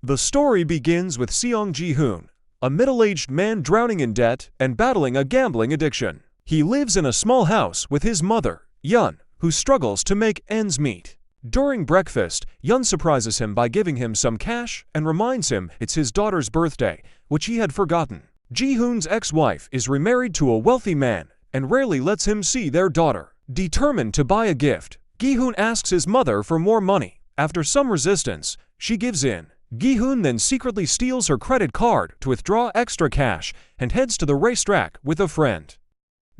The story begins with Seong Ji-hoon, a middle-aged man drowning in debt and battling a gambling addiction. He lives in a small house with his mother, Yun, who struggles to make ends meet. During breakfast, Yun surprises him by giving him some cash and reminds him it's his daughter's birthday, which he had forgotten. Ji-hoon's ex-wife is remarried to a wealthy man and rarely lets him see their daughter. Determined to buy a gift, Gi-hoon asks his mother for more money. After some resistance, she gives in. Gi-hoon then secretly steals her credit card to withdraw extra cash and heads to the racetrack with a friend.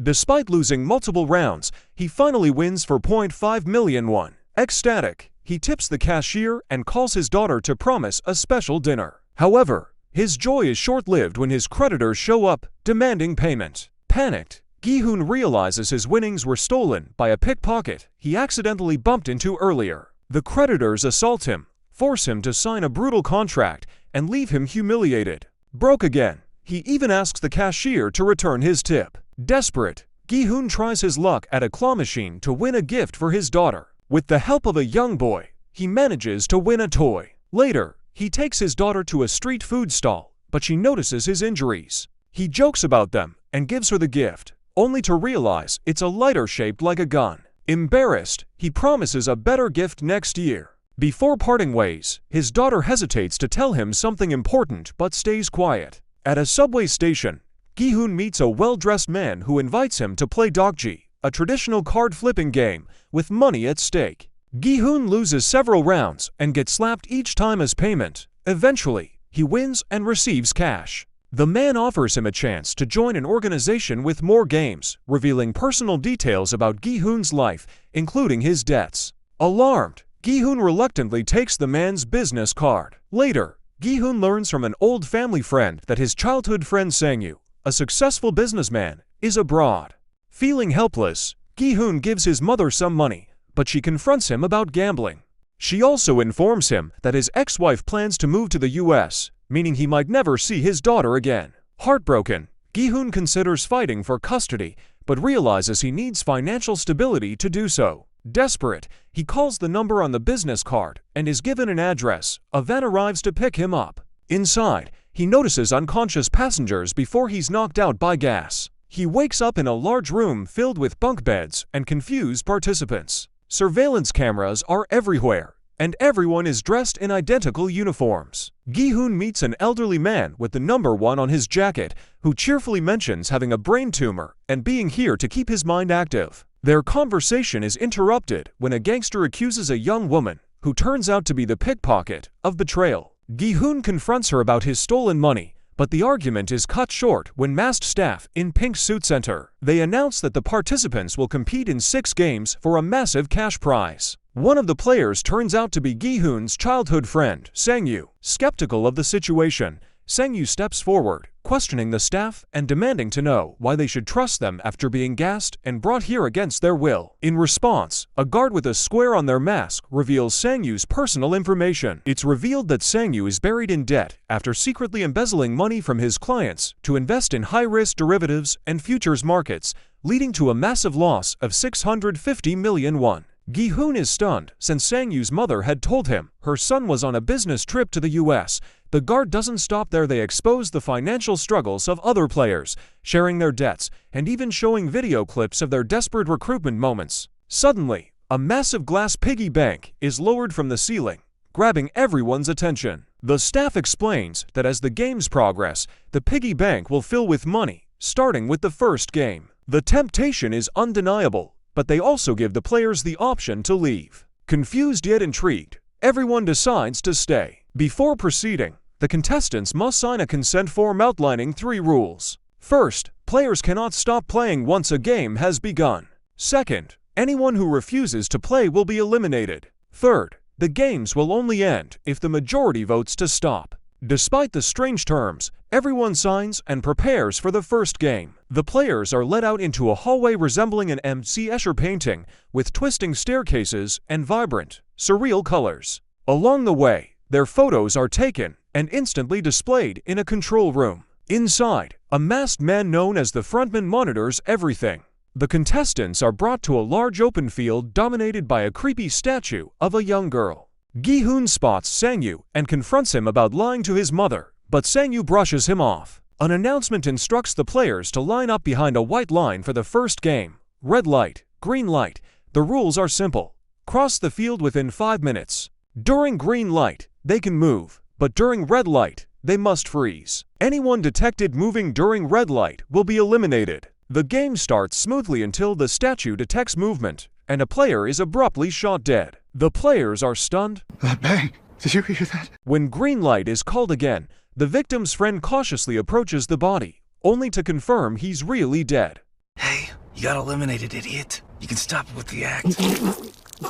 Despite losing multiple rounds, he finally wins for 0.5 million won. Ecstatic, he tips the cashier and calls his daughter to promise a special dinner. However, his joy is short-lived when his creditors show up, demanding payment. Panicked, Gi-hoon realizes his winnings were stolen by a pickpocket he accidentally bumped into earlier. The creditors assault him, force him to sign a brutal contract, and leave him humiliated. Broke again, he even asks the cashier to return his tip. Desperate, Gi-hoon tries his luck at a claw machine to win a gift for his daughter. With the help of a young boy, he manages to win a toy. Later, he takes his daughter to a street food stall, but she notices his injuries. He jokes about them and gives her the gift, only to realize it's a lighter shaped like a gun. Embarrassed, he promises a better gift next year. Before parting ways, his daughter hesitates to tell him something important but stays quiet. At a subway station, Gi-hoon meets a well-dressed man who invites him to play dokji, a traditional card-flipping game with money at stake. Gi-hoon loses several rounds and gets slapped each time as payment. Eventually, he wins and receives cash. The man offers him a chance to join an organization with more games, revealing personal details about Gi-hoon's life, including his debts. Alarmed, Gi-hoon reluctantly takes the man's business card. Later, Gi-hoon learns from an old family friend that his childhood friend Sang-yu, a successful businessman, is abroad. Feeling helpless, Gi-hoon gives his mother some money, but she confronts him about gambling. She also informs him that his ex-wife plans to move to the US, meaning he might never see his daughter again. Heartbroken, Gi-hoon considers fighting for custody, but realizes he needs financial stability to do so. Desperate, he calls the number on the business card and is given an address. A van arrives to pick him up. Inside, he notices unconscious passengers before he's knocked out by gas. He wakes up in a large room filled with bunk beds and confused participants. Surveillance cameras are everywhere, and everyone is dressed in identical uniforms. Gi-hoon meets an elderly man with the number 1 on his jacket, who cheerfully mentions having a brain tumor and being here to keep his mind active. Their conversation is interrupted when a gangster accuses a young woman, who turns out to be the pickpocket, of betrayal. Gi-hoon confronts her about his stolen money, but the argument is cut short when masked staff in pink suits enter. They announce that the participants will compete in 6 games for a massive cash prize. One of the players turns out to be Gi-hoon's childhood friend, Sang-yu. Skeptical of the situation, Sang-yu steps forward, questioning the staff and demanding to know why they should trust them after being gassed and brought here against their will. In response, a guard with a square on their mask reveals Sang-yu's personal information. It's revealed that Sang-yu is buried in debt after secretly embezzling money from his clients to invest in high-risk derivatives and futures markets, leading to a massive loss of 650 million won. Gi-hoon is stunned since Sang-yu's mother had told him her son was on a business trip to the US. The guard doesn't stop there. They expose the financial struggles of other players, sharing their debts and even showing video clips of their desperate recruitment moments. Suddenly, a massive glass piggy bank is lowered from the ceiling, grabbing everyone's attention. The staff explains that as the games progress, the piggy bank will fill with money, starting with the first game. The temptation is undeniable, but they also give the players the option to leave. Confused yet intrigued, everyone decides to stay. Before proceeding, the contestants must sign a consent form outlining 3 rules. First, players cannot stop playing once a game has begun. Second, anyone who refuses to play will be eliminated. Third, the games will only end if the majority votes to stop. Despite the strange terms, everyone signs and prepares for the first game. The players are led out into a hallway resembling an M.C. Escher painting, with twisting staircases and vibrant, surreal colors. Along the way, their photos are taken and instantly displayed in a control room. Inside, a masked man known as the frontman monitors everything. The contestants are brought to a large open field dominated by a creepy statue of a young girl. Gi-hoon spots Sang-yu and confronts him about lying to his mother, but Sang-yu brushes him off. An announcement instructs the players to line up behind a white line for the first game. Red light, green light. The rules are simple. Cross the field within 5 minutes. During green light, they can move, but during red light, they must freeze. Anyone detected moving during red light will be eliminated. The game starts smoothly until the statue detects movement, and a player is abruptly shot dead. The players are stunned. That bang! Did you hear that? When green light is called again, the victim's friend cautiously approaches the body, only to confirm he's really dead. Hey, you got eliminated, idiot. You can stop with the act.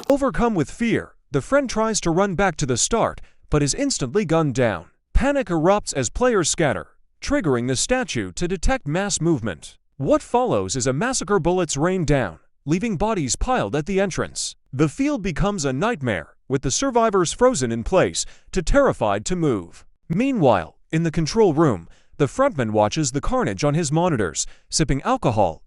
Overcome with fear, the friend tries to run back to the start, but is instantly gunned down. Panic erupts as players scatter, triggering the statue to detect mass movement. What follows is a massacre. Bullets rain down, leaving bodies piled at the entrance. The field becomes a nightmare, with the survivors frozen in place, too terrified to move. Meanwhile, in the control room, the frontman watches the carnage on his monitors, sipping alcohol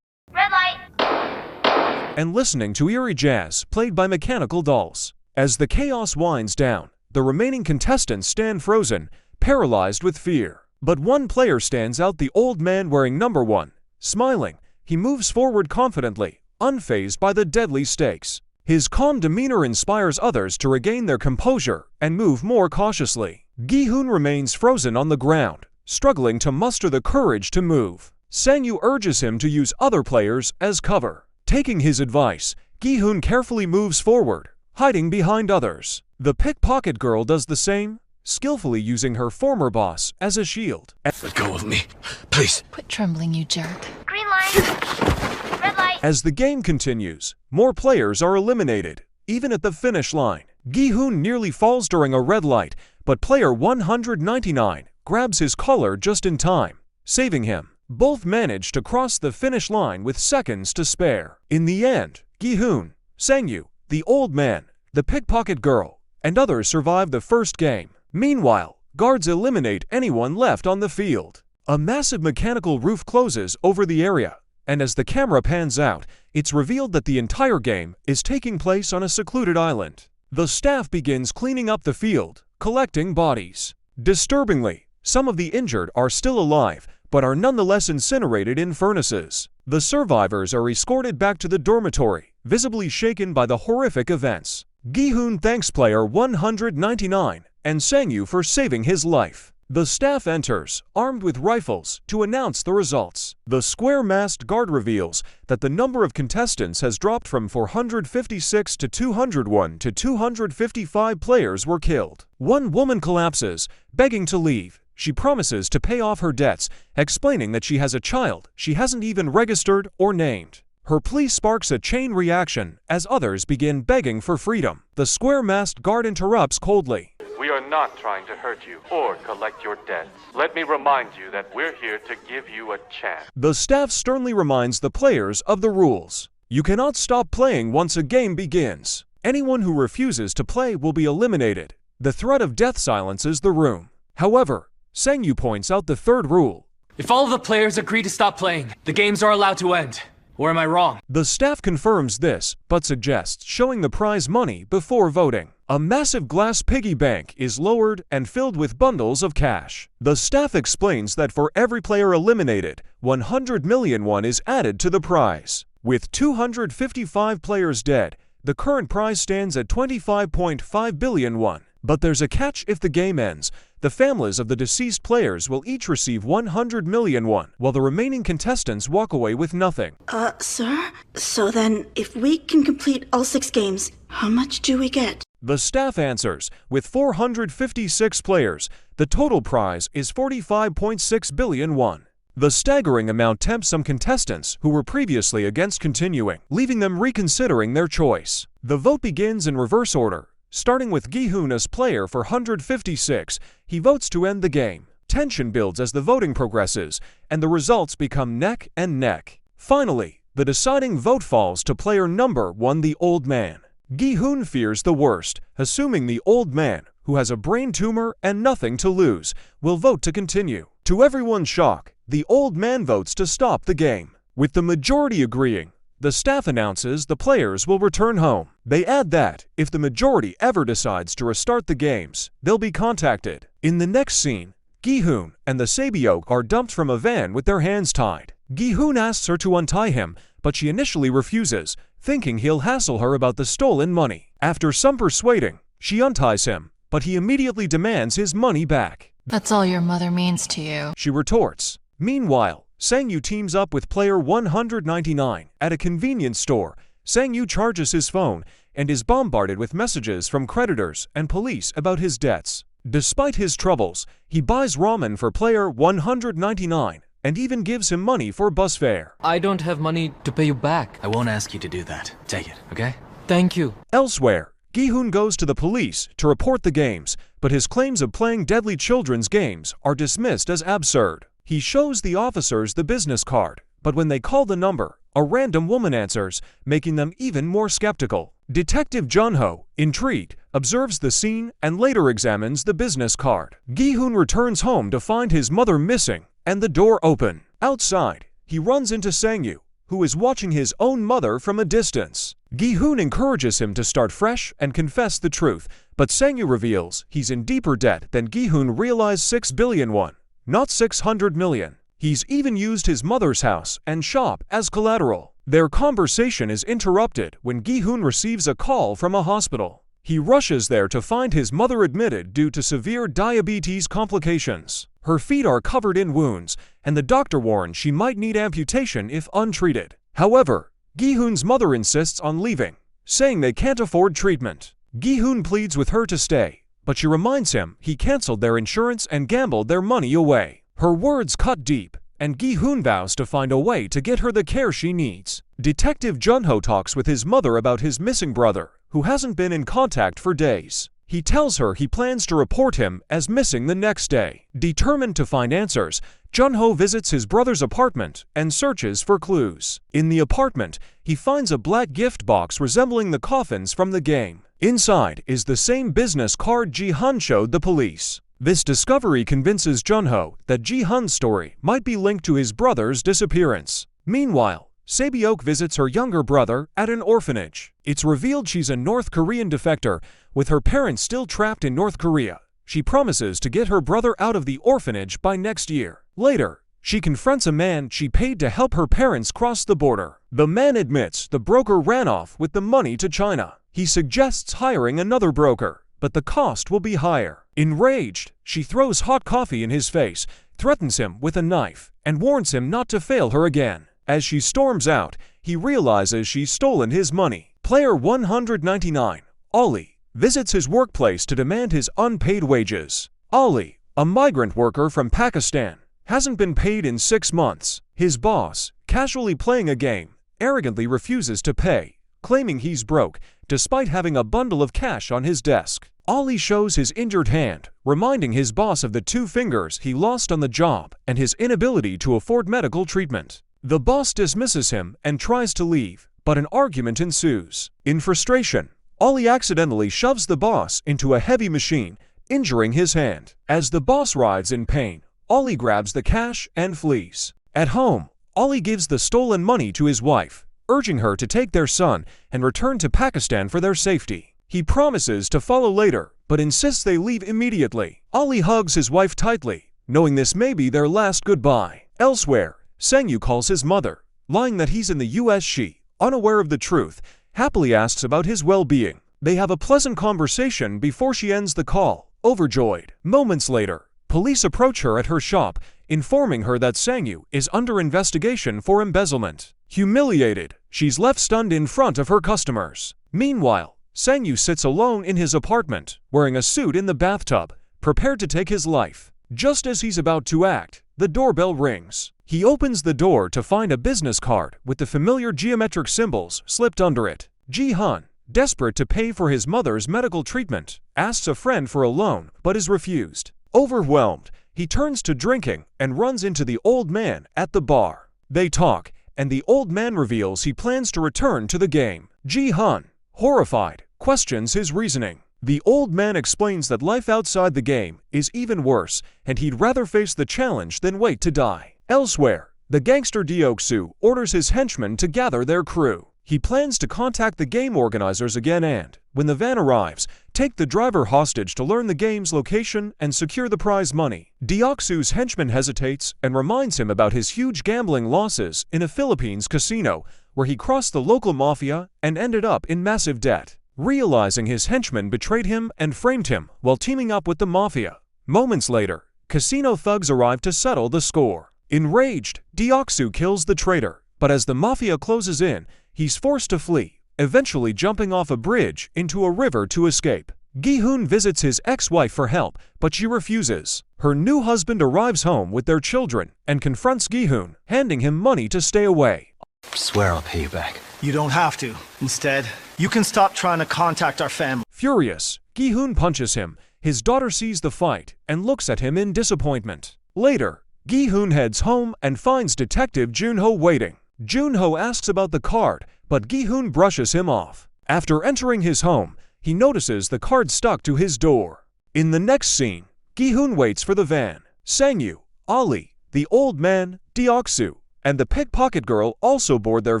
Red light! and listening to eerie jazz played by mechanical dolls. As the chaos winds down, the remaining contestants stand frozen, paralyzed with fear. But one player stands out, the old man wearing number 1. Smiling, he moves forward confidently, unfazed by the deadly stakes. His calm demeanor inspires others to regain their composure and move more cautiously. Gi-hoon remains frozen on the ground, struggling to muster the courage to move. Sang-yu urges him to use other players as cover. Taking his advice, Gi-hoon carefully moves forward, hiding behind others. The pickpocket girl does the same, skillfully using her former boss as a shield. Let go of me, please. Quit trembling, you jerk. Green light! Red light! As the game continues, more players are eliminated, even at the finish line. Gi-hoon nearly falls during a red light, but player 199 grabs his collar just in time, saving him. Both manage to cross the finish line with seconds to spare. In the end, Gi-hoon, Sang-yu, the old man, the pickpocket girl, and others survive the first game. Meanwhile, guards eliminate anyone left on the field. A massive mechanical roof closes over the area, and as the camera pans out, it's revealed that the entire game is taking place on a secluded island. The staff begins cleaning up the field, collecting bodies. Disturbingly, some of the injured are still alive, but are nonetheless incinerated in furnaces. The survivors are escorted back to the dormitory, visibly shaken by the horrific events. Gi-hoon thanks player 199 and Sang-yu for saving his life. The staff enters, armed with rifles, to announce the results. The square-masked guard reveals that the number of contestants has dropped from 456 to 201 to 255 players were killed. One woman collapses, begging to leave. She promises to pay off her debts, explaining that she has a child she hasn't even registered or named. Her plea sparks a chain reaction as others begin begging for freedom. The square-masked guard interrupts coldly. We are not trying to hurt you or collect your debts. Let me remind you that we're here to give you a chance. The staff sternly reminds the players of the rules. You cannot stop playing once a game begins. Anyone who refuses to play will be eliminated. The threat of death silences the room. However, Sang-yu points out the third rule. If all of the players agree to stop playing, the games are allowed to end. Or am I wrong? The staff confirms this, but suggests showing the prize money before voting. A massive glass piggy bank is lowered and filled with bundles of cash. The staff explains that for every player eliminated, 100 million won is added to the prize. With 255 players dead, the current prize stands at 25.5 billion won. But there's a catch: if the game ends, the families of the deceased players will each receive 100 million won, while the remaining contestants walk away with nothing. Sir? So then, if we can complete all 6 games, how much do we get? The staff answers, with 456 players, the total prize is 45.6 billion won. The staggering amount tempts some contestants who were previously against continuing, leaving them reconsidering their choice. The vote begins in reverse order. Starting with Gi-hoon as player for 156, he votes to end the game. Tension builds as the voting progresses, and the results become neck and neck. Finally, the deciding vote falls to player number 1, the old man. Gi-hoon fears the worst, assuming the old man, who has a brain tumor and nothing to lose, will vote to continue. To everyone's shock, the old man votes to stop the game. With the majority agreeing, the staff announces the players will return home. They add that, if the majority ever decides to restart the games, they'll be contacted. In the next scene, Gi-hoon and the Saebyok are dumped from a van with their hands tied. Gi-hoon asks her to untie him, but she initially refuses, thinking he'll hassle her about the stolen money. After some persuading, she unties him, but he immediately demands his money back. That's all your mother means to you, she retorts. Meanwhile, Sang-yu teams up with player 199 at a convenience store. Sang-yu charges his phone and is bombarded with messages from creditors and police about his debts. Despite his troubles, he buys ramen for player 199 and even gives him money for bus fare. I don't have money to pay you back. I won't ask you to do that. Take it, okay? Thank you. Elsewhere, Gi-hoon goes to the police to report the games, but his claims of playing deadly children's games are dismissed as absurd. He shows the officers the business card, but when they call the number, a random woman answers, making them even more skeptical. Detective Jun-ho, intrigued, observes the scene and later examines the business card. Gi-hoon returns home to find his mother missing and the door open. Outside, he runs into Sang-yu, who is watching his own mother from a distance. Gi-hoon encourages him to start fresh and confess the truth, but Sang-yu reveals he's in deeper debt than Gi-hoon realized 6 billion won. Not 600 million. He's even used his mother's house and shop as collateral. Their conversation is interrupted when Gi-hoon receives a call from a hospital. He rushes there to find his mother admitted due to severe diabetes complications. Her feet are covered in wounds, and the doctor warns she might need amputation if untreated. However, Gi-hoon's mother insists on leaving, saying they can't afford treatment. Gi-hoon pleads with her to stay, but she reminds him he canceled their insurance and gambled their money away. Her words cut deep, and Gi-hoon vows to find a way to get her the care she needs. Detective Jun-ho talks with his mother about his missing brother, who hasn't been in contact for days. He tells her he plans to report him as missing the next day. Determined to find answers, Jun-ho visits his brother's apartment and searches for clues. In the apartment, he finds a black gift box resembling the coffins from the game. Inside is the same business card Ji-hun showed the police. This discovery convinces Jun-ho that Ji-hun's story might be linked to his brother's disappearance. Meanwhile, Saebyok visits her younger brother at an orphanage. It's revealed she's a North Korean defector, with her parents still trapped in North Korea. She promises to get her brother out of the orphanage by next year. Later, she confronts a man she paid to help her parents cross the border. The man admits the broker ran off with the money to China. He suggests hiring another broker, but the cost will be higher. Enraged, she throws hot coffee in his face, threatens him with a knife, and warns him not to fail her again. As she storms out, he realizes she's stolen his money. Player 199, Ollie, visits his workplace to demand his unpaid wages. Ollie, a migrant worker from Pakistan, hasn't been paid in 6 months. His boss, casually playing a game, arrogantly refuses to pay, claiming he's broke, despite having a bundle of cash on his desk. Ollie shows his injured hand, reminding his boss of the 2 fingers he lost on the job and his inability to afford medical treatment. The boss dismisses him and tries to leave, but an argument ensues. In frustration, Ollie accidentally shoves the boss into a heavy machine, injuring his hand. As the boss writhes in pain, Ollie grabs the cash and flees. At home, Ollie gives the stolen money to his wife, urging her to take their son and return to Pakistan for their safety. He promises to follow later, but insists they leave immediately. Ollie hugs his wife tightly, knowing this may be their last goodbye. Elsewhere, Sang-yu calls his mother, lying that he's in the US. She, unaware of the truth, happily asks about his well-being. They have a pleasant conversation before she ends the call, overjoyed. Moments later, police approach her at her shop, informing her that Sang-yu is under investigation for embezzlement. Humiliated, she's left stunned in front of her customers. Meanwhile, Sang-yu sits alone in his apartment, wearing a suit in the bathtub, prepared to take his life. Just as he's about to act, the doorbell rings. He opens the door to find a business card with the familiar geometric symbols slipped under it. Ji-hun, desperate to pay for his mother's medical treatment, asks a friend for a loan but is refused. Overwhelmed, he turns to drinking and runs into the old man at the bar. They talk, and the old man reveals he plans to return to the game. Ji-hun, horrified, questions his reasoning. The old man explains that life outside the game is even worse, and he'd rather face the challenge than wait to die. Elsewhere, the gangster Deoksu orders his henchmen to gather their crew. He plans to contact the game organizers again and, when the van arrives, take the driver hostage to learn the game's location and secure the prize money. Deoksu's henchman hesitates and reminds him about his huge gambling losses in a Philippines casino where he crossed the local mafia and ended up in massive debt. Realizing his henchman betrayed him and framed him while teaming up with the mafia. Moments later, casino thugs arrive to settle the score. Enraged, Deoksu kills the traitor, but as the mafia closes in, he's forced to flee, eventually jumping off a bridge into a river to escape. Gi-hoon visits his ex-wife for help, but she refuses. Her new husband arrives home with their children and confronts Gi-hoon, handing him money to stay away. Swear I'll pay you back. You don't have to. Instead, you can stop trying to contact our family. Furious, Gi-hoon punches him. His daughter sees the fight and looks at him in disappointment. Later, Gi-hoon heads home and finds Detective Junho waiting. Junho asks about the card, but Gi-hoon brushes him off. After entering his home, he notices the card stuck to his door. In the next scene, Gi-hoon waits for the van. Sang-yu, Ali, the old man, Deoksu, and the pickpocket girl also board their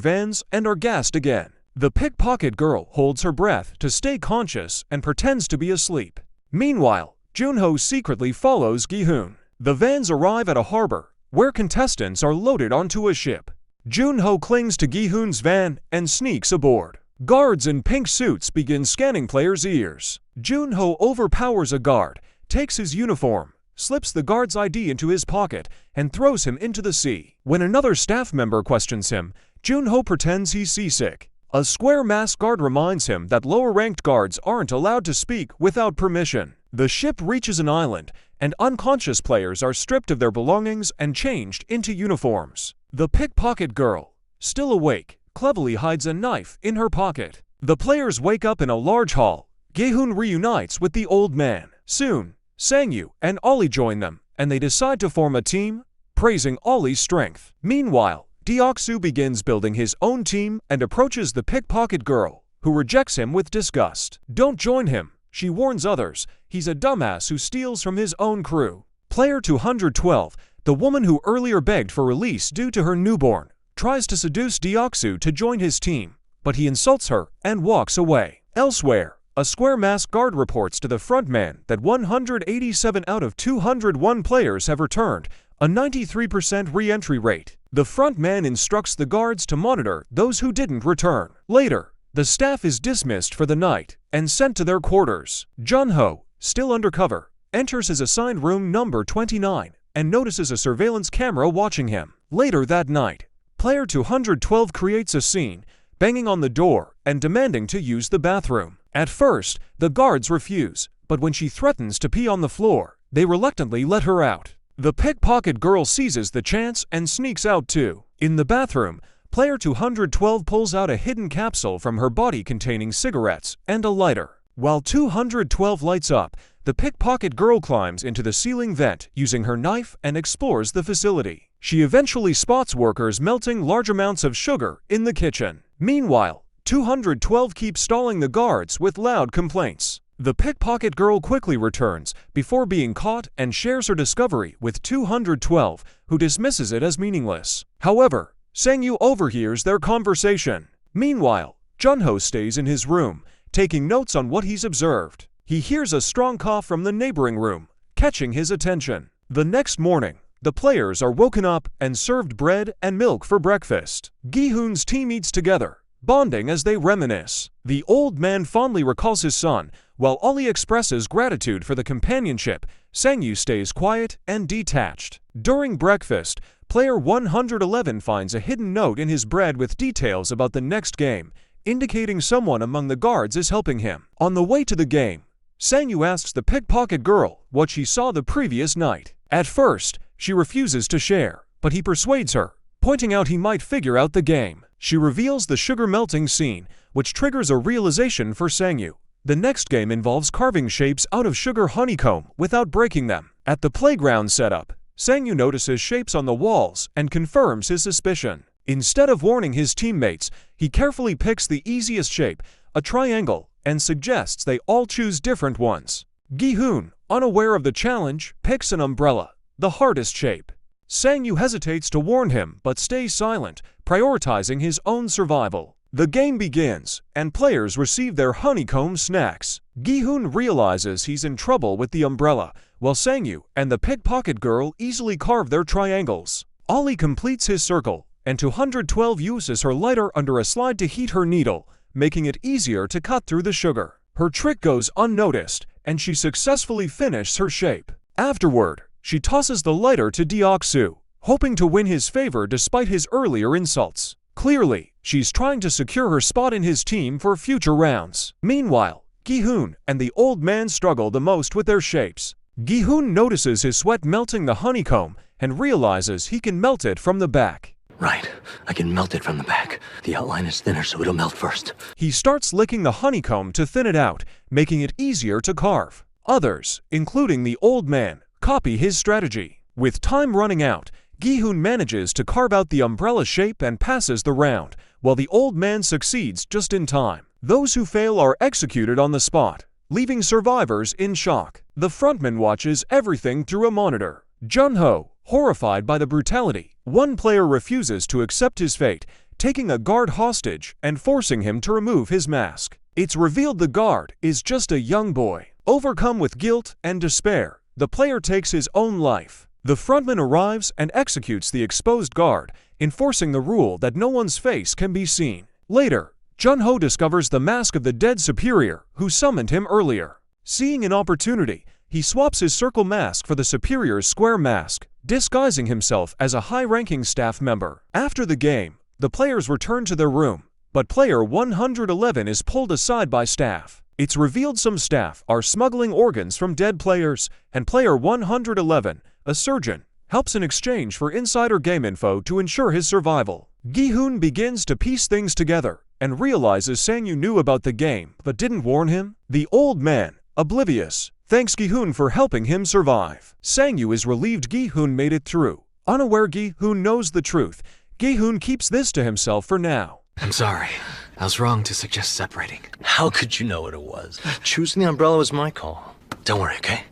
vans and are gassed again. The pickpocket girl holds her breath to stay conscious and pretends to be asleep. Meanwhile, Junho secretly follows Gi-hoon. The vans arrive at a harbor, where contestants are loaded onto a ship. Junho clings to Gi-hoon's van and sneaks aboard. Guards in pink suits begin scanning players' ears. Junho overpowers a guard, takes his uniform, slips the guard's ID into his pocket, and throws him into the sea. When another staff member questions him, Junho pretends he's seasick. A square masked guard reminds him that lower-ranked guards aren't allowed to speak without permission. The ship reaches an island, and unconscious players are stripped of their belongings and changed into uniforms. The pickpocket girl, still awake, cleverly hides a knife in her pocket. The players wake up in a large hall. Gi-hoon reunites with the old man. Soon, Sang-yu and Ollie join them, and they decide to form a team, praising Ollie's strength. Meanwhile, Deoksu begins building his own team and approaches the pickpocket girl, who rejects him with disgust. Don't join him, she warns others. He's a dumbass who steals from his own crew. Player 212, the woman who earlier begged for release due to her newborn, tries to seduce Deoksu to join his team, but he insults her and walks away. Elsewhere, a square-masked guard reports to the frontman that 187 out of 201 players have returned, a 93% re-entry rate. The frontman instructs the guards to monitor those who didn't return. Later, the staff is dismissed for the night and sent to their quarters. Junho, still undercover, enters his assigned room number 29 and notices a surveillance camera watching him. Later that night, player 212 creates a scene, banging on the door and demanding to use the bathroom. At first, the guards refuse, but when she threatens to pee on the floor, they reluctantly let her out. The pickpocket girl seizes the chance and sneaks out too. In the bathroom, player 212 pulls out a hidden capsule from her body containing cigarettes and a lighter. While 212 lights up, the pickpocket girl climbs into the ceiling vent using her knife and explores the facility. She eventually spots workers melting large amounts of sugar in the kitchen. Meanwhile, 212 keeps stalling the guards with loud complaints. The pickpocket girl quickly returns before being caught and shares her discovery with 212, who dismisses it as meaningless. However, Sang-yu overhears their conversation. Meanwhile, Junho stays in his room, taking notes on what he's observed. He hears a strong cough from the neighboring room, catching his attention. The next morning, the players are woken up and served bread and milk for breakfast. Gi-hoon's team eats together, bonding as they reminisce. The old man fondly recalls his son, while Ollie expresses gratitude for the companionship. Sang-yu stays quiet and detached. During breakfast, player 111 finds a hidden note in his bread with details about the next game, indicating someone among the guards is helping him. On the way to the game, Sang-yu asks the pickpocket girl what she saw the previous night. At first, she refuses to share, but he persuades her, pointing out he might figure out the game. She reveals the sugar melting scene, which triggers a realization for Sang-yu. The next game involves carving shapes out of sugar honeycomb without breaking them. At the playground setup, Sang-yu notices shapes on the walls and confirms his suspicion. Instead of warning his teammates, he carefully picks the easiest shape, a triangle, and suggests they all choose different ones. Gi-hoon, unaware of the challenge, picks an umbrella, the hardest shape. Sang-yu hesitates to warn him but stays silent, prioritizing his own survival. The game begins, and players receive their honeycomb snacks. Gi-hoon realizes he's in trouble with the umbrella, while Sang-yu and the pickpocket girl easily carve their triangles. Ollie completes his circle, and 212 uses her lighter under a slide to heat her needle, making it easier to cut through the sugar. Her trick goes unnoticed, and she successfully finishes her shape. Afterward, she tosses the lighter to Deok-soo, hoping to win his favor despite his earlier insults. Clearly, she's trying to secure her spot in his team for future rounds. Meanwhile, Gi-hoon and the old man struggle the most with their shapes. Gi-hoon notices his sweat melting the honeycomb and realizes he can melt it from the back. Right. I can melt it from the back. The outline is thinner, so it'll melt first. He starts licking the honeycomb to thin it out, making it easier to carve. Others, including the old man, copy his strategy. With time running out, Gi-hoon manages to carve out the umbrella shape and passes the round, while the old man succeeds just in time. Those who fail are executed on the spot, leaving survivors in shock. The frontman watches everything through a monitor. Jun-ho, horrified by the brutality, one player refuses to accept his fate, taking a guard hostage and forcing him to remove his mask. It's revealed the guard is just a young boy. Overcome with guilt and despair, the player takes his own life. The frontman arrives and executes the exposed guard, enforcing the rule that no one's face can be seen. Later, Jun-ho discovers the mask of the dead superior who summoned him earlier. Seeing an opportunity, he swaps his circle mask for the superior's square mask, disguising himself as a high-ranking staff member. After the game, the players return to their room, but player 111 is pulled aside by staff. It's revealed some staff are smuggling organs from dead players, and player 111, a surgeon, helps in exchange for insider game info to ensure his survival. Gi-hoon begins to piece things together and realizes Sang-yu knew about the game but didn't warn him. The old man, oblivious, thanks Gi-hoon for helping him survive. Sang-yu is relieved Gi-hoon made it through. Unaware Gi-hoon knows the truth, Gi-hoon keeps this to himself for now. I'm sorry. I was wrong to suggest separating. How could you know what it was? Choosing the umbrella was my call. Don't worry, okay?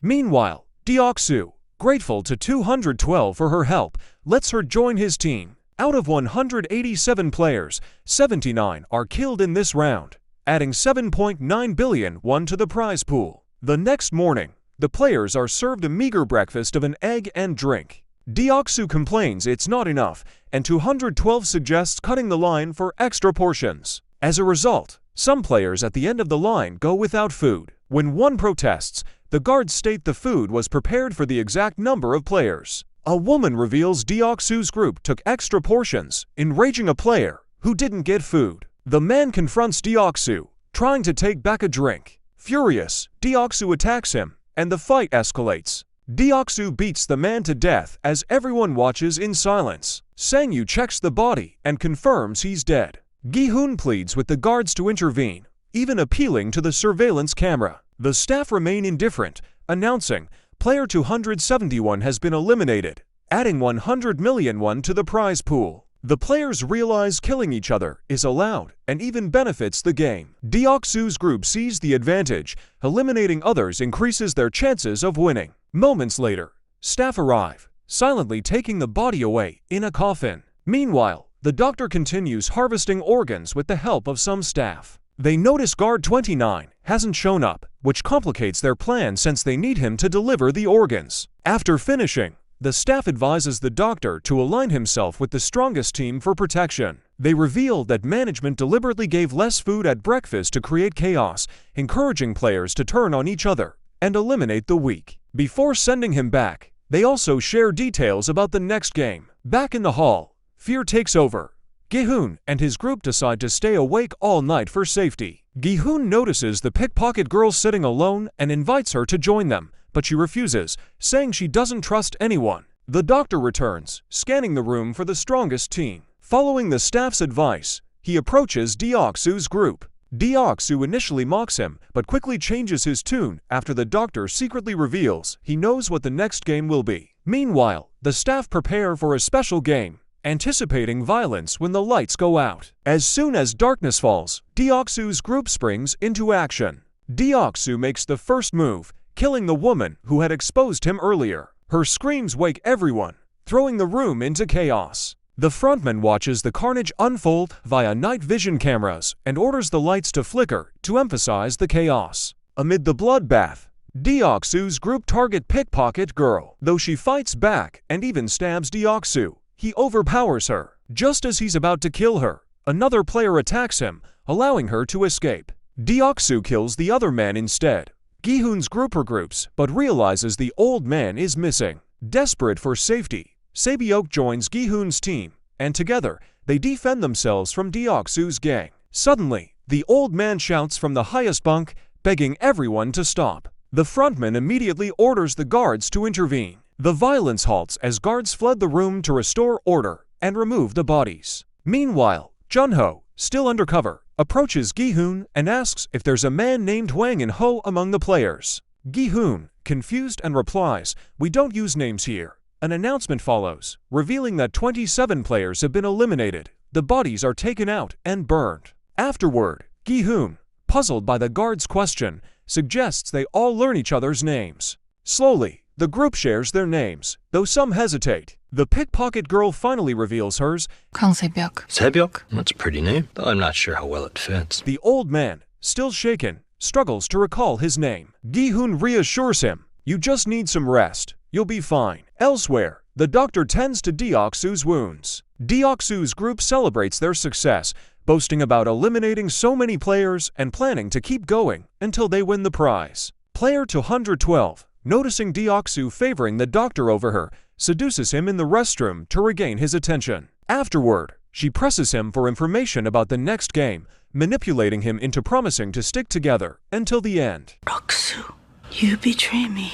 Meanwhile, Deok-soo, grateful to 212 for her help, lets her join his team. Out of 187 players, 79 are killed in this round, adding 7.9 billion won to the prize pool. The next morning, the players are served a meager breakfast of an egg and drink. Deok-soo complains it's not enough, and 212 suggests cutting the line for extra portions. As a result, some players at the end of the line go without food. When one protests, the guards state the food was prepared for the exact number of players. A woman reveals Deok-soo's group took extra portions, enraging a player who didn't get food. The man confronts Deok-soo, trying to take back a drink. Furious, Deok-soo attacks him, and the fight escalates. Deok-soo beats the man to death as everyone watches in silence. Sang-yu checks the body and confirms he's dead. Gi-hoon pleads with the guards to intervene, even appealing to the surveillance camera. The staff remain indifferent, announcing, Player 271 has been eliminated, adding 100 million won to the prize pool. The players realize killing each other is allowed and even benefits the game. Deok-soo's group sees the advantage, eliminating others increases their chances of winning. Moments later, staff arrive, silently taking the body away in a coffin. Meanwhile, the doctor continues harvesting organs with the help of some staff. They notice guard 29 hasn't shown up, which complicates their plan since they need him to deliver the organs. After finishing, the staff advises the doctor to align himself with the strongest team for protection. They reveal that management deliberately gave less food at breakfast to create chaos, encouraging players to turn on each other and eliminate the weak. Before sending him back, they also share details about the next game. Back in the hall, fear takes over. Gi-hoon and his group decide to stay awake all night for safety. Gi-hoon notices the pickpocket girl sitting alone and invites her to join them, but she refuses, saying she doesn't trust anyone. The doctor returns, scanning the room for the strongest team. Following the staff's advice, he approaches Deok-soo's group. Deok-soo initially mocks him, but quickly changes his tune after the doctor secretly reveals he knows what the next game will be. Meanwhile, the staff prepare for a special game, anticipating violence when the lights go out. As soon as darkness falls, Deok-soo's group springs into action. Deok-soo makes the first move, killing the woman who had exposed him earlier. Her screams wake everyone, throwing the room into chaos. The frontman watches the carnage unfold via night vision cameras and orders the lights to flicker to emphasize the chaos. Amid the bloodbath, Deoksu's group target Pickpocket Girl. Though she fights back and even stabs Deoksu, he overpowers her. Just as he's about to kill her, another player attacks him, allowing her to escape. Deoksu kills the other man instead. Gi-hoon's group regroups but realizes the old man is missing. Desperate for safety, Sae-byuk joins Gi-hoon's team, and together they defend themselves from Deoksu's gang. Suddenly, the old man shouts from the highest bunk, begging everyone to stop. The frontman immediately orders the guards to intervene. The violence halts as guards flood the room to restore order and remove the bodies. Meanwhile, Junho, still undercover, approaches Gi-hoon and asks if there's a man named Hwang In-ho among the players. Gi-hoon, confused, and replies, "We don't use names here." An announcement follows, revealing that 27 players have been eliminated. The bodies are taken out and burned. Afterward, Gi-hoon, puzzled by the guard's question, suggests they all learn each other's names. Slowly, the group shares their names, though some hesitate. The Pickpocket Girl finally reveals hers, 강세벽. Sae-byuk? That's a pretty name, though I'm not sure how well it fits. The old man, still shaken, struggles to recall his name. Gi-hoon reassures him, "You just need some rest. You'll be fine." Elsewhere, the doctor tends to Deoksu's wounds. Deoksu's group celebrates their success, boasting about eliminating so many players and planning to keep going until they win the prize. Player 212, noticing Deoksu favoring the doctor over her, seduces him in the restroom to regain his attention. Afterward, she presses him for information about the next game, manipulating him into promising to stick together until the end. Roksu, you betray me,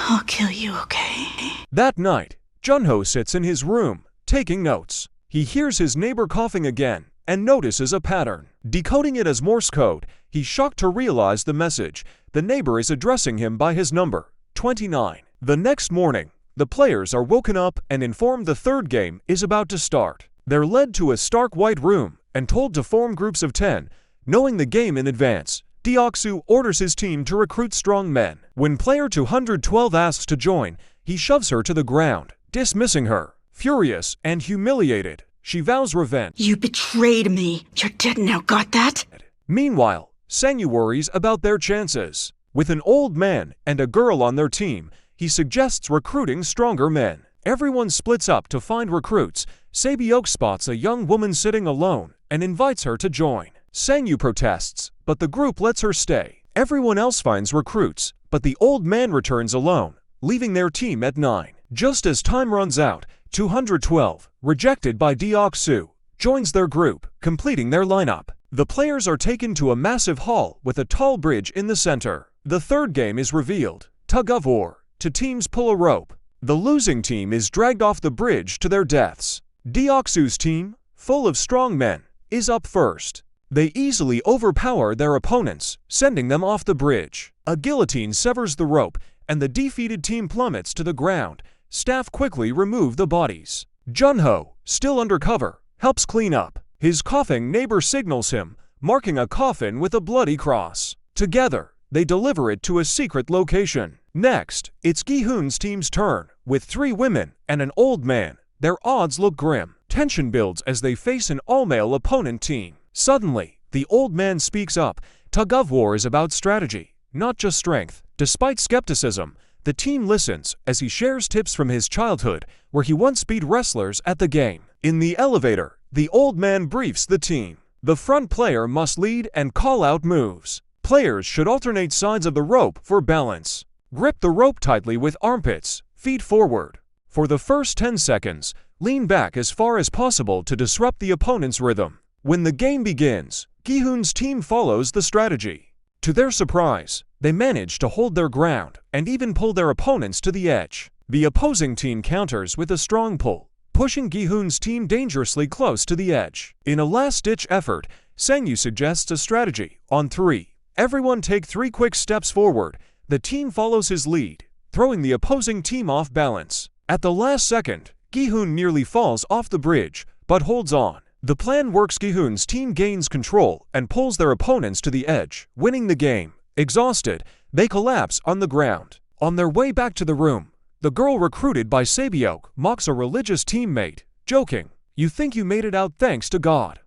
I'll kill you, okay? That night, Junho sits in his room, taking notes. He hears his neighbor coughing again and notices a pattern. Decoding it as Morse code, he's shocked to realize the message. The neighbor is addressing him by his number, 29. The next morning, the players are woken up and informed the third game is about to start. They're led to a stark white room and told to form groups of 10. Knowing the game in advance, Deoksu orders his team to recruit strong men. When player 212 asks to join, he shoves her to the ground, dismissing her. Furious and humiliated, she vows revenge. You betrayed me. You're dead now, got that? Meanwhile, Sangyu worries about their chances. With an old man and a girl on their team, he suggests recruiting stronger men. Everyone splits up to find recruits. Sae-byuk spots a young woman sitting alone and invites her to join. Sangyu protests, but the group lets her stay. Everyone else finds recruits, but the old man returns alone, leaving their team at 9. Just as time runs out, 212, rejected by Deoksu, joins their group, completing their lineup. The players are taken to a massive hall with a tall bridge in the center. The third game is revealed, tug of war. Two teams pull a rope. The losing team is dragged off the bridge to their deaths. Deoksu's team, full of strong men, is up first. They easily overpower their opponents, sending them off the bridge. A guillotine severs the rope, and the defeated team plummets to the ground. Staff quickly remove the bodies. Junho, still undercover, helps clean up. His coughing neighbor signals him, marking a coffin with a bloody cross. Together, they deliver it to a secret location. Next, it's Gi-hoon's team's turn. With 3 women and an old man, their odds look grim. Tension builds as they face an all-male opponent team. Suddenly, the old man speaks up. Tug of war is about strategy, not just strength. Despite skepticism, the team listens as he shares tips from his childhood, where he once beat wrestlers at the game. In the elevator, the old man briefs the team. The front player must lead and call out moves. Players should alternate sides of the rope for balance. Grip the rope tightly with armpits, feet forward. For the first 10 seconds, lean back as far as possible to disrupt the opponent's rhythm. When the game begins, Gi-hoon's team follows the strategy. To their surprise, they manage to hold their ground and even pull their opponents to the edge. The opposing team counters with a strong pull, pushing Gi-hoon's team dangerously close to the edge. In a last-ditch effort, Sangyu suggests a strategy. On 3, everyone take 3 quick steps forward. The team follows his lead, throwing the opposing team off balance. At the last second, Gi-hoon nearly falls off the bridge, but holds on. The plan works. Gi-hoon's team gains control and pulls their opponents to the edge, winning the game. Exhausted, they collapse on the ground. On their way back to the room, The girl recruited by Sabiok mocks a religious teammate, joking, "You think you made it out thanks to God?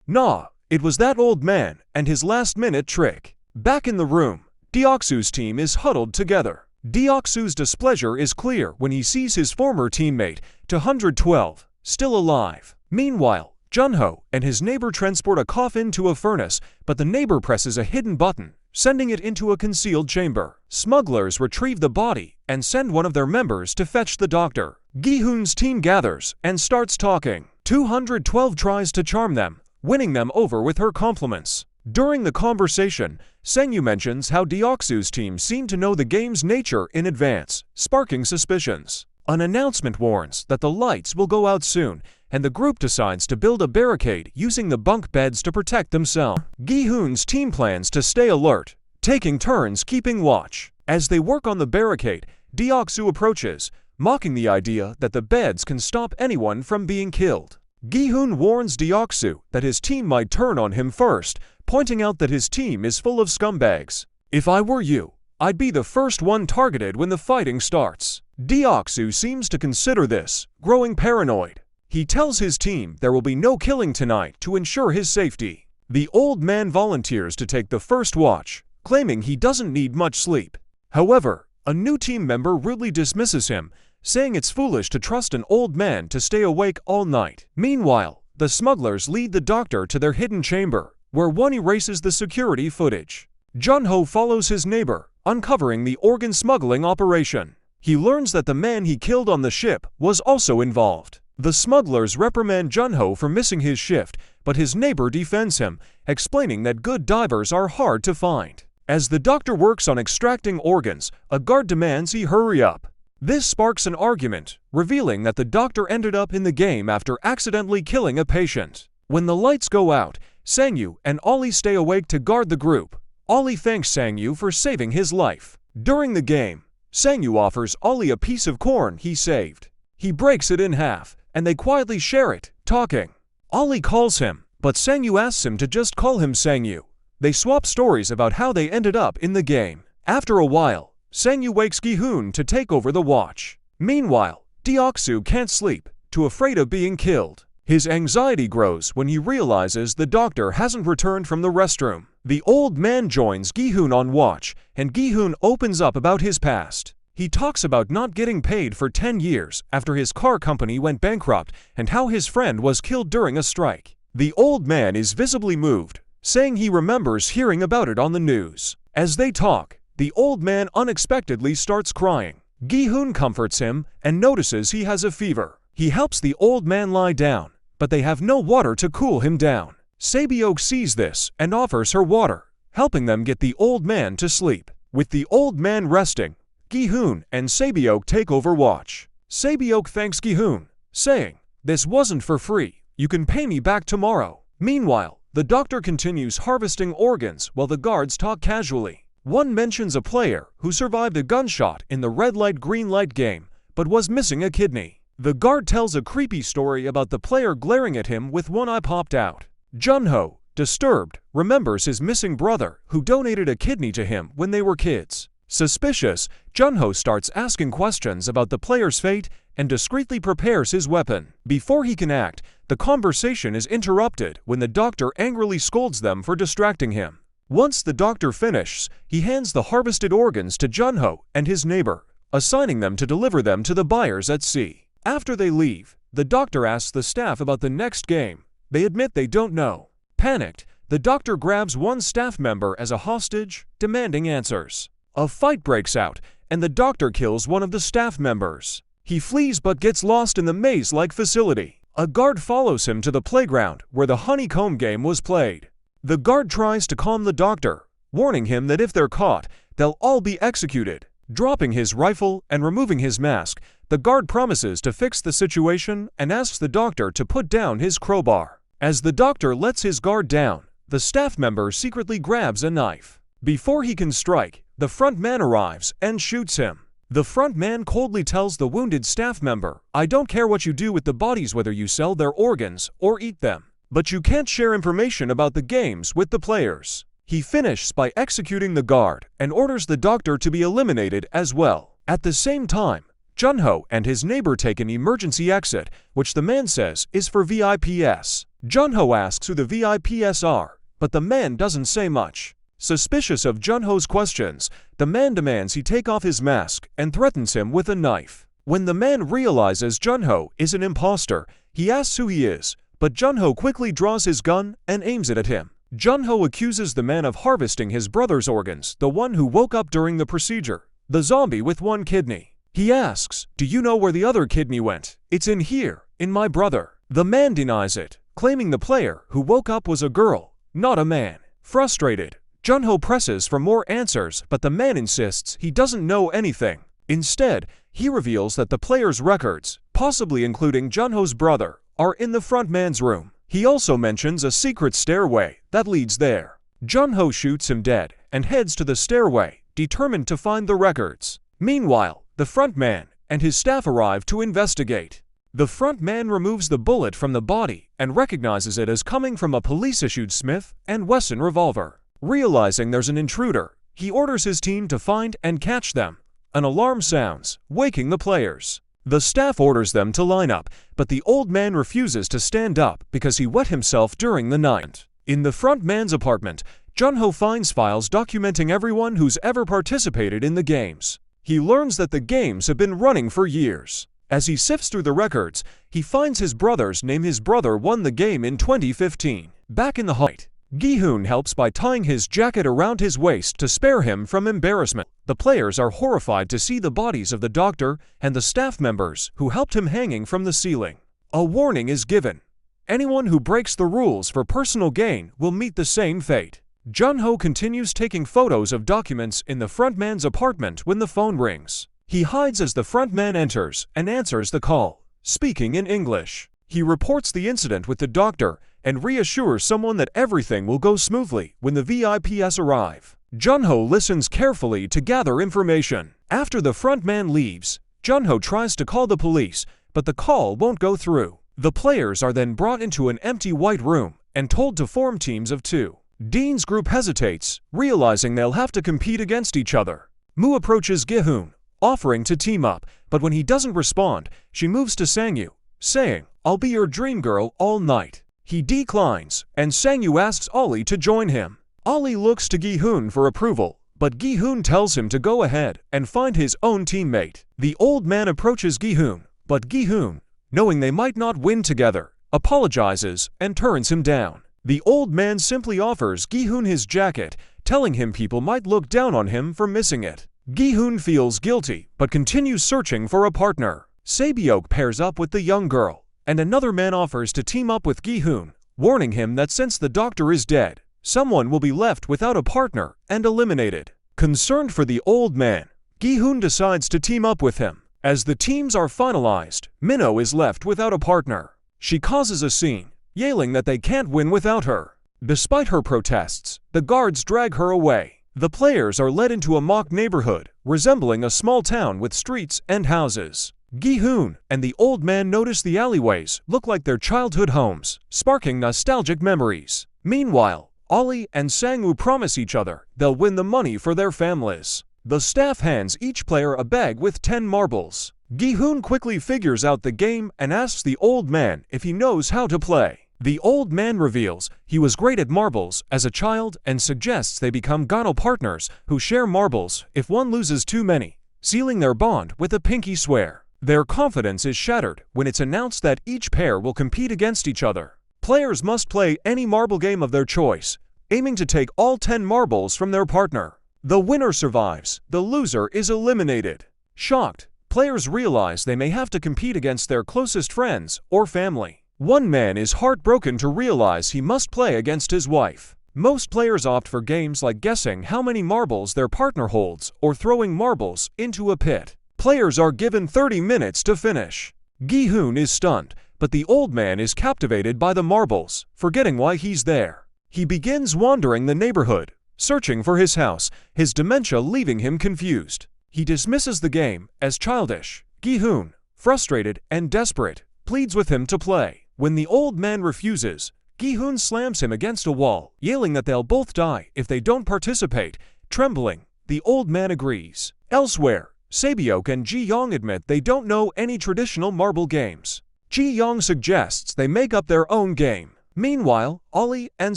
Nah, it was that old man and his last-minute trick." Back in the room, Deoksu's team is huddled together. Deoksu's displeasure is clear when he sees his former teammate, 212, still alive. Meanwhile, Junho and his neighbor transport a coffin to a furnace, but the neighbor presses a hidden button, sending it into a concealed chamber. Smugglers retrieve the body and send one of their members to fetch the doctor. Gi-hoon's team gathers and starts talking. 212 tries to charm them, winning them over with her compliments. During the conversation, Sengyu mentions how Deoksu's team seemed to know the game's nature in advance, sparking suspicions. An announcement warns that the lights will go out soon, and the group decides to build a barricade using the bunk beds to protect themselves. Gi-hoon's team plans to stay alert, taking turns keeping watch. As they work on the barricade, Deoksu approaches, mocking the idea that the beds can stop anyone from being killed. Gi-hoon warns Deoksu that his team might turn on him first, pointing out that his team is full of scumbags. "If I were you, I'd be the first one targeted when the fighting starts." Deoksu seems to consider this, growing paranoid. He tells his team there will be no killing tonight to ensure his safety. The old man volunteers to take the first watch, claiming he doesn't need much sleep. However, a new team member rudely dismisses him, saying it's foolish to trust an old man to stay awake all night. Meanwhile, the smugglers lead the doctor to their hidden chamber, where one erases the security footage. Junho follows his neighbor, uncovering the organ smuggling operation. He learns that the man he killed on the ship was also involved. The smugglers reprimand Junho for missing his shift, but his neighbor defends him, explaining that good divers are hard to find. As the doctor works on extracting organs, a guard demands he hurry up. This sparks an argument, revealing that the doctor ended up in the game after accidentally killing a patient. When the lights go out, Sangyu and Ollie stay awake to guard the group. Ollie thanks Sangyu for saving his life. During the game, Sangyu offers Ollie a piece of corn he saved. He breaks it in half, and they quietly share it, talking. Ollie calls him, but Sangyu asks him to just call him Sangyu. They swap stories about how they ended up in the game. After a while, Sangyu wakes Gi-hoon to take over the watch. Meanwhile, Deoksu can't sleep, too afraid of being killed. His anxiety grows when he realizes the doctor hasn't returned from the restroom. The old man joins Gi-hoon on watch, and Gi-hoon opens up about his past. He talks about not getting paid for 10 years after his car company went bankrupt and how his friend was killed during a strike. The old man is visibly moved, saying he remembers hearing about it on the news. As they talk, the old man unexpectedly starts crying. Gi-hoon comforts him and notices he has a fever. He helps the old man lie down, but they have no water to cool him down. Sabiok sees this and offers her water, helping them get the old man to sleep. With the old man resting, Gi-hoon and Sabiok take over watch. Sabiok thanks Gi-hoon, saying, "This wasn't for free. You can pay me back tomorrow." Meanwhile, the doctor continues harvesting organs while the guards talk casually. One mentions a player who survived a gunshot in the red light green light game, but was missing a kidney. The guard tells a creepy story about the player glaring at him with one eye popped out. Junho, disturbed, remembers his missing brother who donated a kidney to him when they were kids. Suspicious, Junho starts asking questions about the player's fate and discreetly prepares his weapon. Before he can act, the conversation is interrupted when the doctor angrily scolds them for distracting him. Once the doctor finishes, he hands the harvested organs to Junho and his neighbor, assigning them to deliver them to the buyers at sea. After they leave, the doctor asks the staff about the next game. They admit they don't know. Panicked, the doctor grabs one staff member as a hostage, demanding answers. A fight breaks out, and the doctor kills one of the staff members. He flees but gets lost in the maze-like facility. A guard follows him to the playground where the honeycomb game was played. The guard tries to calm the doctor, warning him that if they're caught, they'll all be executed. Dropping his rifle and removing his mask, the guard promises to fix the situation and asks the doctor to put down his crowbar. As the doctor lets his guard down, the staff member secretly grabs a knife. Before he can strike, the front man arrives and shoots him. The front man coldly tells the wounded staff member, "I don't care what you do with the bodies, whether you sell their organs or eat them, but you can't share information about the games with the players." He finishes by executing the guard and orders the doctor to be eliminated as well. At the same time, Junho and his neighbor take an emergency exit, which the man says is for VIPs. Junho asks who the VIPs are, but the man doesn't say much. Suspicious of Junho's questions, the man demands he take off his mask and threatens him with a knife. When the man realizes Junho is an imposter, he asks who he is, but Junho quickly draws his gun and aims it at him. Junho accuses the man of harvesting his brother's organs, the one who woke up during the procedure, the zombie with one kidney. He asks, "Do you know where the other kidney went?" "It's in here, in my brother." The man denies it, claiming the player who woke up was a girl, not a man. Frustrated, Junho presses for more answers, but the man insists he doesn't know anything. Instead, he reveals that the player's records, possibly including Junho's brother, are in the front man's room. He also mentions a secret stairway that leads there. Junho shoots him dead and heads to the stairway, determined to find the records. Meanwhile, the front man and his staff arrive to investigate. The front man removes the bullet from the body and recognizes it as coming from a police-issued Smith & Wesson revolver. Realizing there's an intruder, he orders his team to find and catch them. An alarm sounds, waking the players. The staff orders them to line up, but the old man refuses to stand up because he wet himself during the night. In the front man's apartment, Junho finds files documenting everyone who's ever participated in the games. He learns that the games have been running for years. As he sifts through the records, he finds his brother's name. His brother won the game in 2015. Back in the height, Gi-hoon helps by tying his jacket around his waist to spare him from embarrassment. The players are horrified to see the bodies of the doctor and the staff members who helped him hanging from the ceiling. A warning is given. Anyone who breaks the rules for personal gain will meet the same fate. Junho continues taking photos of documents in the front man's apartment when the phone rings. He hides as the front man enters and answers the call, speaking in English. He reports the incident with the doctor and reassures someone that everything will go smoothly when the VIPs arrive. Junho listens carefully to gather information. After the front man leaves, Junho tries to call the police, but the call won't go through. The players are then brought into an empty white room and told to form teams of 2. Dean's group hesitates, realizing they'll have to compete against each other. Mu approaches Gi-hoon, offering to team up, but when he doesn't respond, she moves to Sang-yu, saying, "I'll be your dream girl all night." He declines, and Sang-yu asks Ollie to join him. Ollie looks to Gi-hoon for approval, but Gi-hoon tells him to go ahead and find his own teammate. The old man approaches Gi-hoon, but Gi-hoon, knowing they might not win together, apologizes and turns him down. The old man simply offers Gi-hoon his jacket, telling him people might look down on him for missing it. Gi-hoon feels guilty, but continues searching for a partner. Sae-byok pairs up with the young girl, and another man offers to team up with Gi-hoon, warning him that since the doctor is dead, someone will be left without a partner and eliminated. Concerned for the old man, Gi-hoon decides to team up with him. As the teams are finalized, Minho is left without a partner. She causes a scene, yelling that they can't win without her. Despite her protests, the guards drag her away. The players are led into a mock neighborhood, resembling a small town with streets and houses. Gi-hoon and the old man notice the alleyways look like their childhood homes, sparking nostalgic memories. Meanwhile, Ollie and Sang-woo promise each other they'll win the money for their families. The staff hands each player a bag with 10 marbles. Gi-hoon quickly figures out the game and asks the old man if he knows how to play. The old man reveals he was great at marbles as a child and suggests they become Gano partners who share marbles if one loses too many, sealing their bond with a pinky swear. Their confidence is shattered when it's announced that each pair will compete against each other. Players must play any marble game of their choice, aiming to take all 10 marbles from their partner. The winner survives, the loser is eliminated. Shocked, players realize they may have to compete against their closest friends or family. One man is heartbroken to realize he must play against his wife. Most players opt for games like guessing how many marbles their partner holds or throwing marbles into a pit. Players are given 30 minutes to finish. Gi-hoon is stunned, but the old man is captivated by the marbles, forgetting why he's there. He begins wandering the neighborhood, searching for his house, his dementia leaving him confused. He dismisses the game as childish. Gi-hoon, frustrated and desperate, pleads with him to play. When the old man refuses, Gi-hoon slams him against a wall, yelling that they'll both die if they don't participate. Trembling, the old man agrees. Elsewhere, Sae-byok and Ji-young admit they don't know any traditional marble games. Ji-young suggests they make up their own game. Meanwhile, Ollie and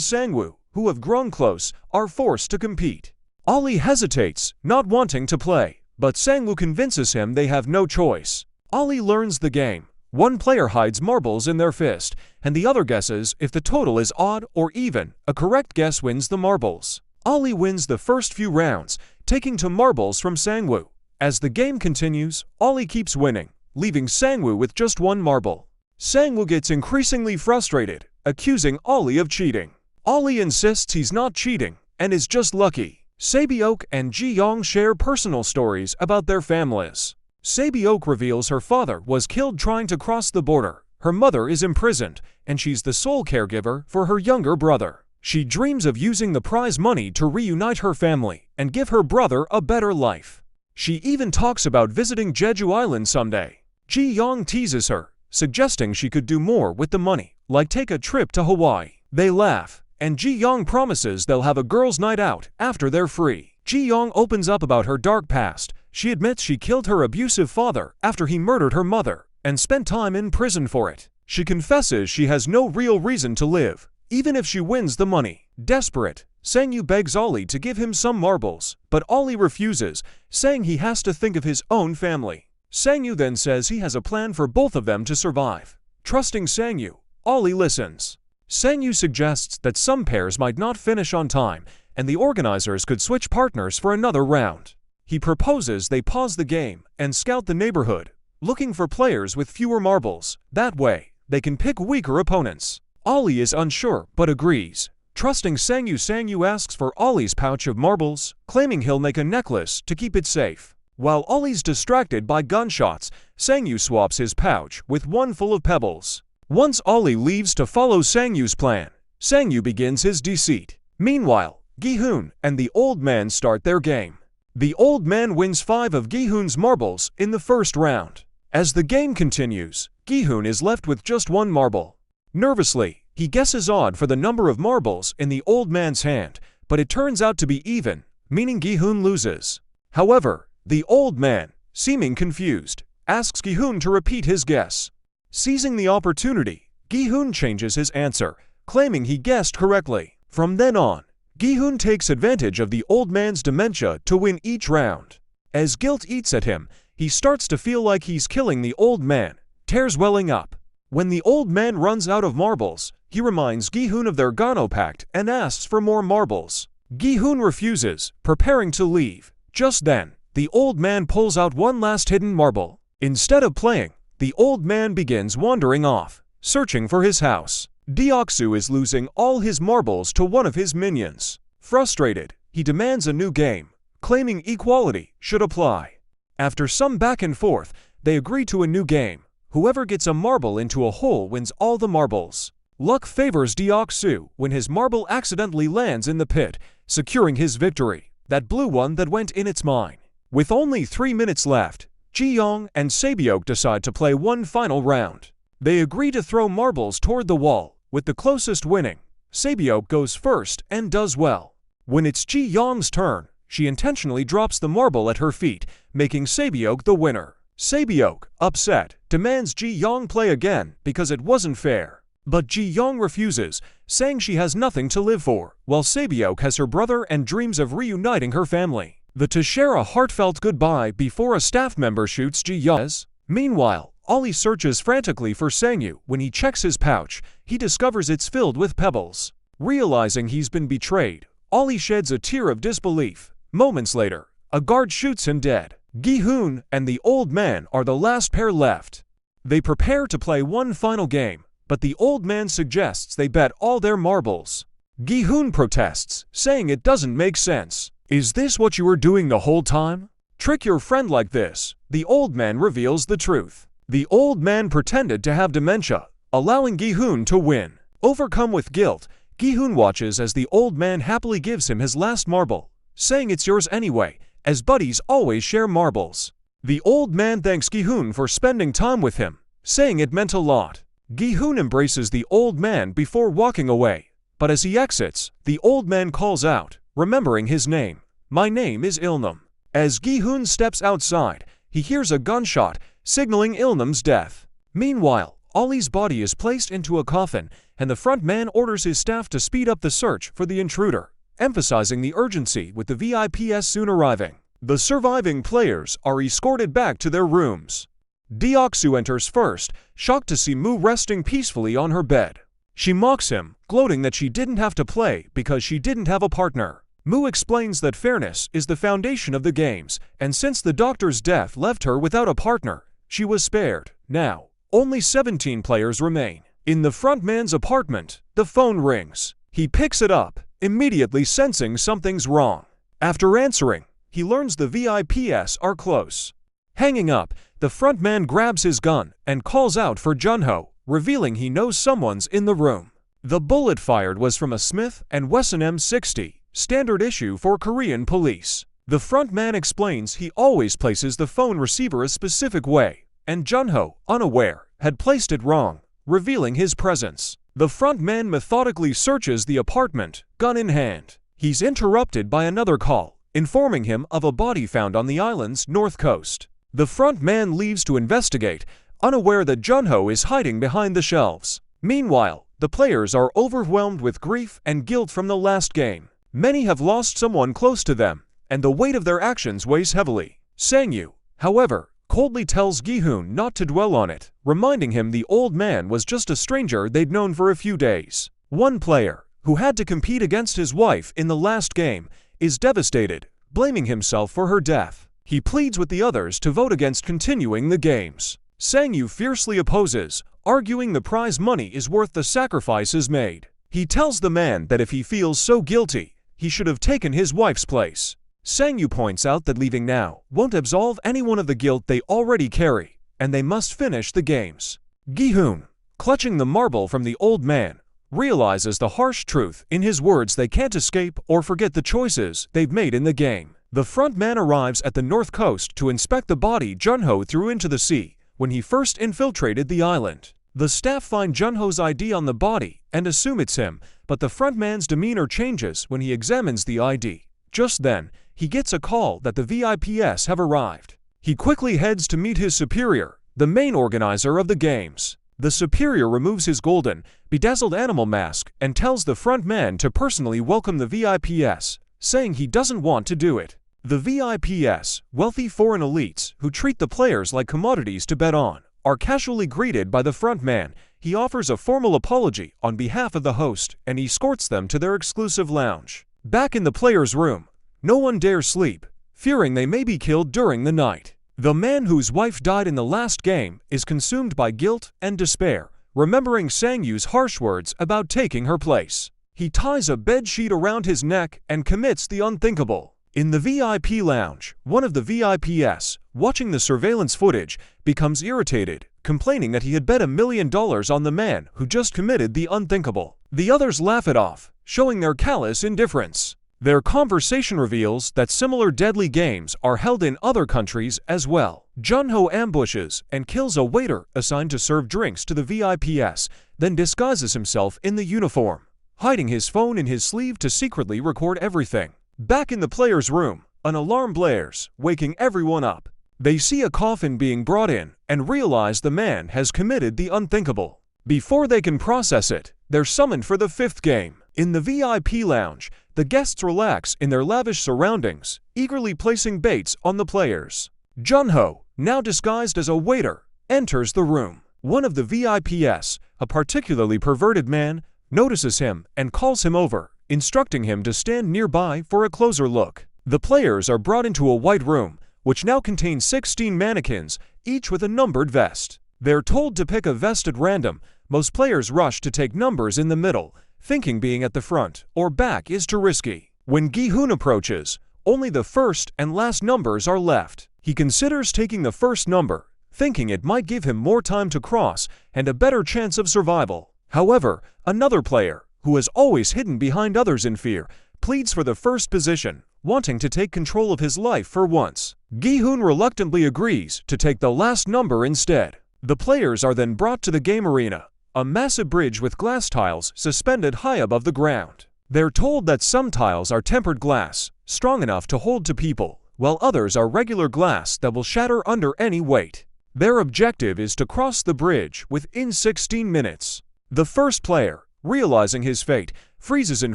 Sang-woo, who have grown close, are forced to compete. Ollie hesitates, not wanting to play, but Sang-woo convinces him they have no choice. Ollie learns the game. One player hides marbles in their fist, and the other guesses if the total is odd or even. A correct guess wins the marbles. Ollie wins the first few rounds, taking two marbles from Sang-woo. As the game continues, Ollie keeps winning, leaving Sang-woo with just one marble. Sang-woo gets increasingly frustrated, accusing Ollie of cheating. Ollie insists he's not cheating and is just lucky. Sae-byok and Ji-young share personal stories about their families. Sae-byok reveals her father was killed trying to cross the border, her mother is imprisoned, and she's the sole caregiver for her younger brother. She dreams of using the prize money to reunite her family and give her brother a better life. She even talks about visiting Jeju Island someday. Ji-young teases her, suggesting she could do more with the money, like take a trip to Hawaii. They laugh, and Ji-young promises they'll have a girls' night out after they're free. Ji-young opens up about her dark past. She admits she killed her abusive father after he murdered her mother and spent time in prison for it. She confesses she has no real reason to live, even if she wins the money. Desperate, Sang-woo begs Ollie to give him some marbles, but Ollie refuses, saying he has to think of his own family. Sang-woo then says he has a plan for both of them to survive. Trusting Sang-woo, Ollie listens. Sang-woo suggests that some pairs might not finish on time, and the organizers could switch partners for another round. He proposes they pause the game and scout the neighborhood, looking for players with fewer marbles. That way, they can pick weaker opponents. Ollie is unsure but agrees. Trusting Sang-woo, Sang-woo asks for Ollie's pouch of marbles, claiming he'll make a necklace to keep it safe. While Ollie's distracted by gunshots, Sang-woo swaps his pouch with one full of pebbles. Once Ollie leaves to follow Sang-woo's plan, Sang-woo begins his deceit. Meanwhile, Gi-hoon and the old man start their game. The old man wins 5 of Gi-hoon's marbles in the first round. As the game continues, Gi-hoon is left with just one marble. Nervously, he guesses odd for the number of marbles in the old man's hand, but it turns out to be even, meaning Gi-hoon loses. However, the old man, seeming confused, asks Gi-hoon to repeat his guess. Seizing the opportunity, Gi-hoon changes his answer, claiming he guessed correctly. From then on, Gi-hoon takes advantage of the old man's dementia to win each round. As guilt eats at him, he starts to feel like he's killing the old man, tears welling up. When the old man runs out of marbles, he reminds Gi-hoon of their Gano pact and asks for more marbles. Gi-hoon refuses, preparing to leave. Just then, the old man pulls out one last hidden marble. Instead of playing, the old man begins wandering off, searching for his house. Deok-soo is losing all his marbles to one of his minions. Frustrated, he demands a new game, claiming equality should apply. After some back and forth, they agree to a new game. Whoever gets a marble into a hole wins all the marbles. Luck favors Deok-soo when his marble accidentally lands in the pit, securing his victory, that blue one that went in its mine. With only 3 minutes left, Ji-young and Sae-byok decide to play one final round. They agree to throw marbles toward the wall, with the closest winning. Sae-byok goes first and does well. When it's Ji-young's turn, she intentionally drops the marble at her feet, making Sae-byok the winner. Sae-byok, upset, demands Ji-young play again because it wasn't fair. But Ji-young refuses, saying she has nothing to live for, while Sae-byok has her brother and dreams of reuniting her family. The two share a heartfelt goodbye before a staff member shoots Ji-young. Meanwhile, Ollie searches frantically for Sang-woo. When he checks his pouch, he discovers it's filled with pebbles. Realizing he's been betrayed, Ollie sheds a tear of disbelief. Moments later, a guard shoots him dead. Gi-hoon and the old man are the last pair left. They prepare to play one final game, but the old man suggests they bet all their marbles. Gi-hoon protests, saying it doesn't make sense. Is this what you were doing the whole time? Trick your friend like this. The old man reveals the truth. The old man pretended to have dementia, allowing Gi-hoon to win. Overcome with guilt, Gi-hoon watches as the old man happily gives him his last marble, saying it's yours anyway, as buddies always share marbles. The old man thanks Gi-hoon for spending time with him, saying it meant a lot. Gi-hoon embraces the old man before walking away, but as he exits, the old man calls out, remembering his name. My name is Ilnam. As Gi-hoon steps outside, he hears a gunshot, signaling Il-nam's death. Meanwhile, Ollie's body is placed into a coffin, and the front man orders his staff to speed up the search for the intruder, emphasizing the urgency with the VIPs soon arriving. The surviving players are escorted back to their rooms. Deoksu enters first, shocked to see Mu resting peacefully on her bed. She mocks him, gloating that she didn't have to play because she didn't have a partner. Mu explains that fairness is the foundation of the games, and since the doctor's death left her without a partner, she was spared. Now, only 17 players remain. In the front man's apartment, the phone rings. He picks it up, immediately sensing something's wrong. After answering, he learns the VIPs are close. Hanging up, the front man grabs his gun and calls out for Junho, revealing he knows someone's in the room. The bullet fired was from a Smith & Wesson M60, standard issue for Korean police. The front man explains he always places the phone receiver a specific way, and Junho, unaware, had placed it wrong, revealing his presence. The front man methodically searches the apartment, gun in hand. He's interrupted by another call, informing him of a body found on the island's north coast. The front man leaves to investigate, unaware that Junho is hiding behind the shelves. Meanwhile, the players are overwhelmed with grief and guilt from the last game. Many have lost someone close to them, and the weight of their actions weighs heavily. Sang-yu, however, coldly tells Gi-hoon not to dwell on it, reminding him the old man was just a stranger they'd known for a few days. One player, who had to compete against his wife in the last game, is devastated, blaming himself for her death. He pleads with the others to vote against continuing the games. Sang-yu fiercely opposes, arguing the prize money is worth the sacrifices made. He tells the man that if he feels so guilty, he should have taken his wife's place. Sang-yu points out that leaving now won't absolve anyone of the guilt they already carry, and they must finish the games. Gi-hoon, clutching the marble from the old man, realizes the harsh truth in his words they can't escape or forget the choices they've made in the game. The front man arrives at the north coast to inspect the body Junho threw into the sea when he first infiltrated the island. The staff find Junho's ID on the body and assume it's him, but the front man's demeanor changes when he examines the ID. Just then, he gets a call that the VIPs have arrived. He quickly heads to meet his superior, the main organizer of the games. The superior removes his golden, bedazzled animal mask and tells the front man to personally welcome the VIPs, saying he doesn't want to do it. The VIPs, wealthy foreign elites who treat the players like commodities to bet on, are casually greeted by the front man. He offers a formal apology on behalf of the host and escorts them to their exclusive lounge. Back in the players' room, no one dares sleep, fearing they may be killed during the night. The man whose wife died in the last game is consumed by guilt and despair, remembering Sang-yu's harsh words about taking her place. He ties a bed sheet around his neck and commits the unthinkable. In the VIP lounge, one of the VIPs, watching the surveillance footage, becomes irritated, complaining that he had bet $1 million on the man who just committed the unthinkable. The others laugh it off, showing their callous indifference. Their conversation reveals that similar deadly games are held in other countries as well. Junho ambushes and kills a waiter assigned to serve drinks to the VIPs, then disguises himself in the uniform, hiding his phone in his sleeve to secretly record everything. Back in the players' room, an alarm blares, waking everyone up. They see a coffin being brought in and realize the man has committed the unthinkable. Before they can process it, they're summoned for the 5th game. In the VIP lounge, the guests relax in their lavish surroundings, eagerly placing baits on the players. Junho, now disguised as a waiter, enters the room. One of the VIPs, a particularly perverted man, notices him and calls him over, instructing him to stand nearby for a closer look. The players are brought into a white room, which now contains 16 mannequins, each with a numbered vest. They're told to pick a vest at random. Most players rush to take numbers in the middle, thinking being at the front or back is too risky. When Gi-hoon approaches, only the first and last numbers are left. He considers taking the first number, thinking it might give him more time to cross and a better chance of survival. However, another player, who has always hidden behind others in fear, pleads for the first position, wanting to take control of his life for once. Gi-hoon reluctantly agrees to take the last number instead. The players are then brought to the game arena, a massive bridge with glass tiles suspended high above the ground. They're told that some tiles are tempered glass, strong enough to hold two people, while others are regular glass that will shatter under any weight. Their objective is to cross the bridge within 16 minutes. The first player, realizing his fate, freezes in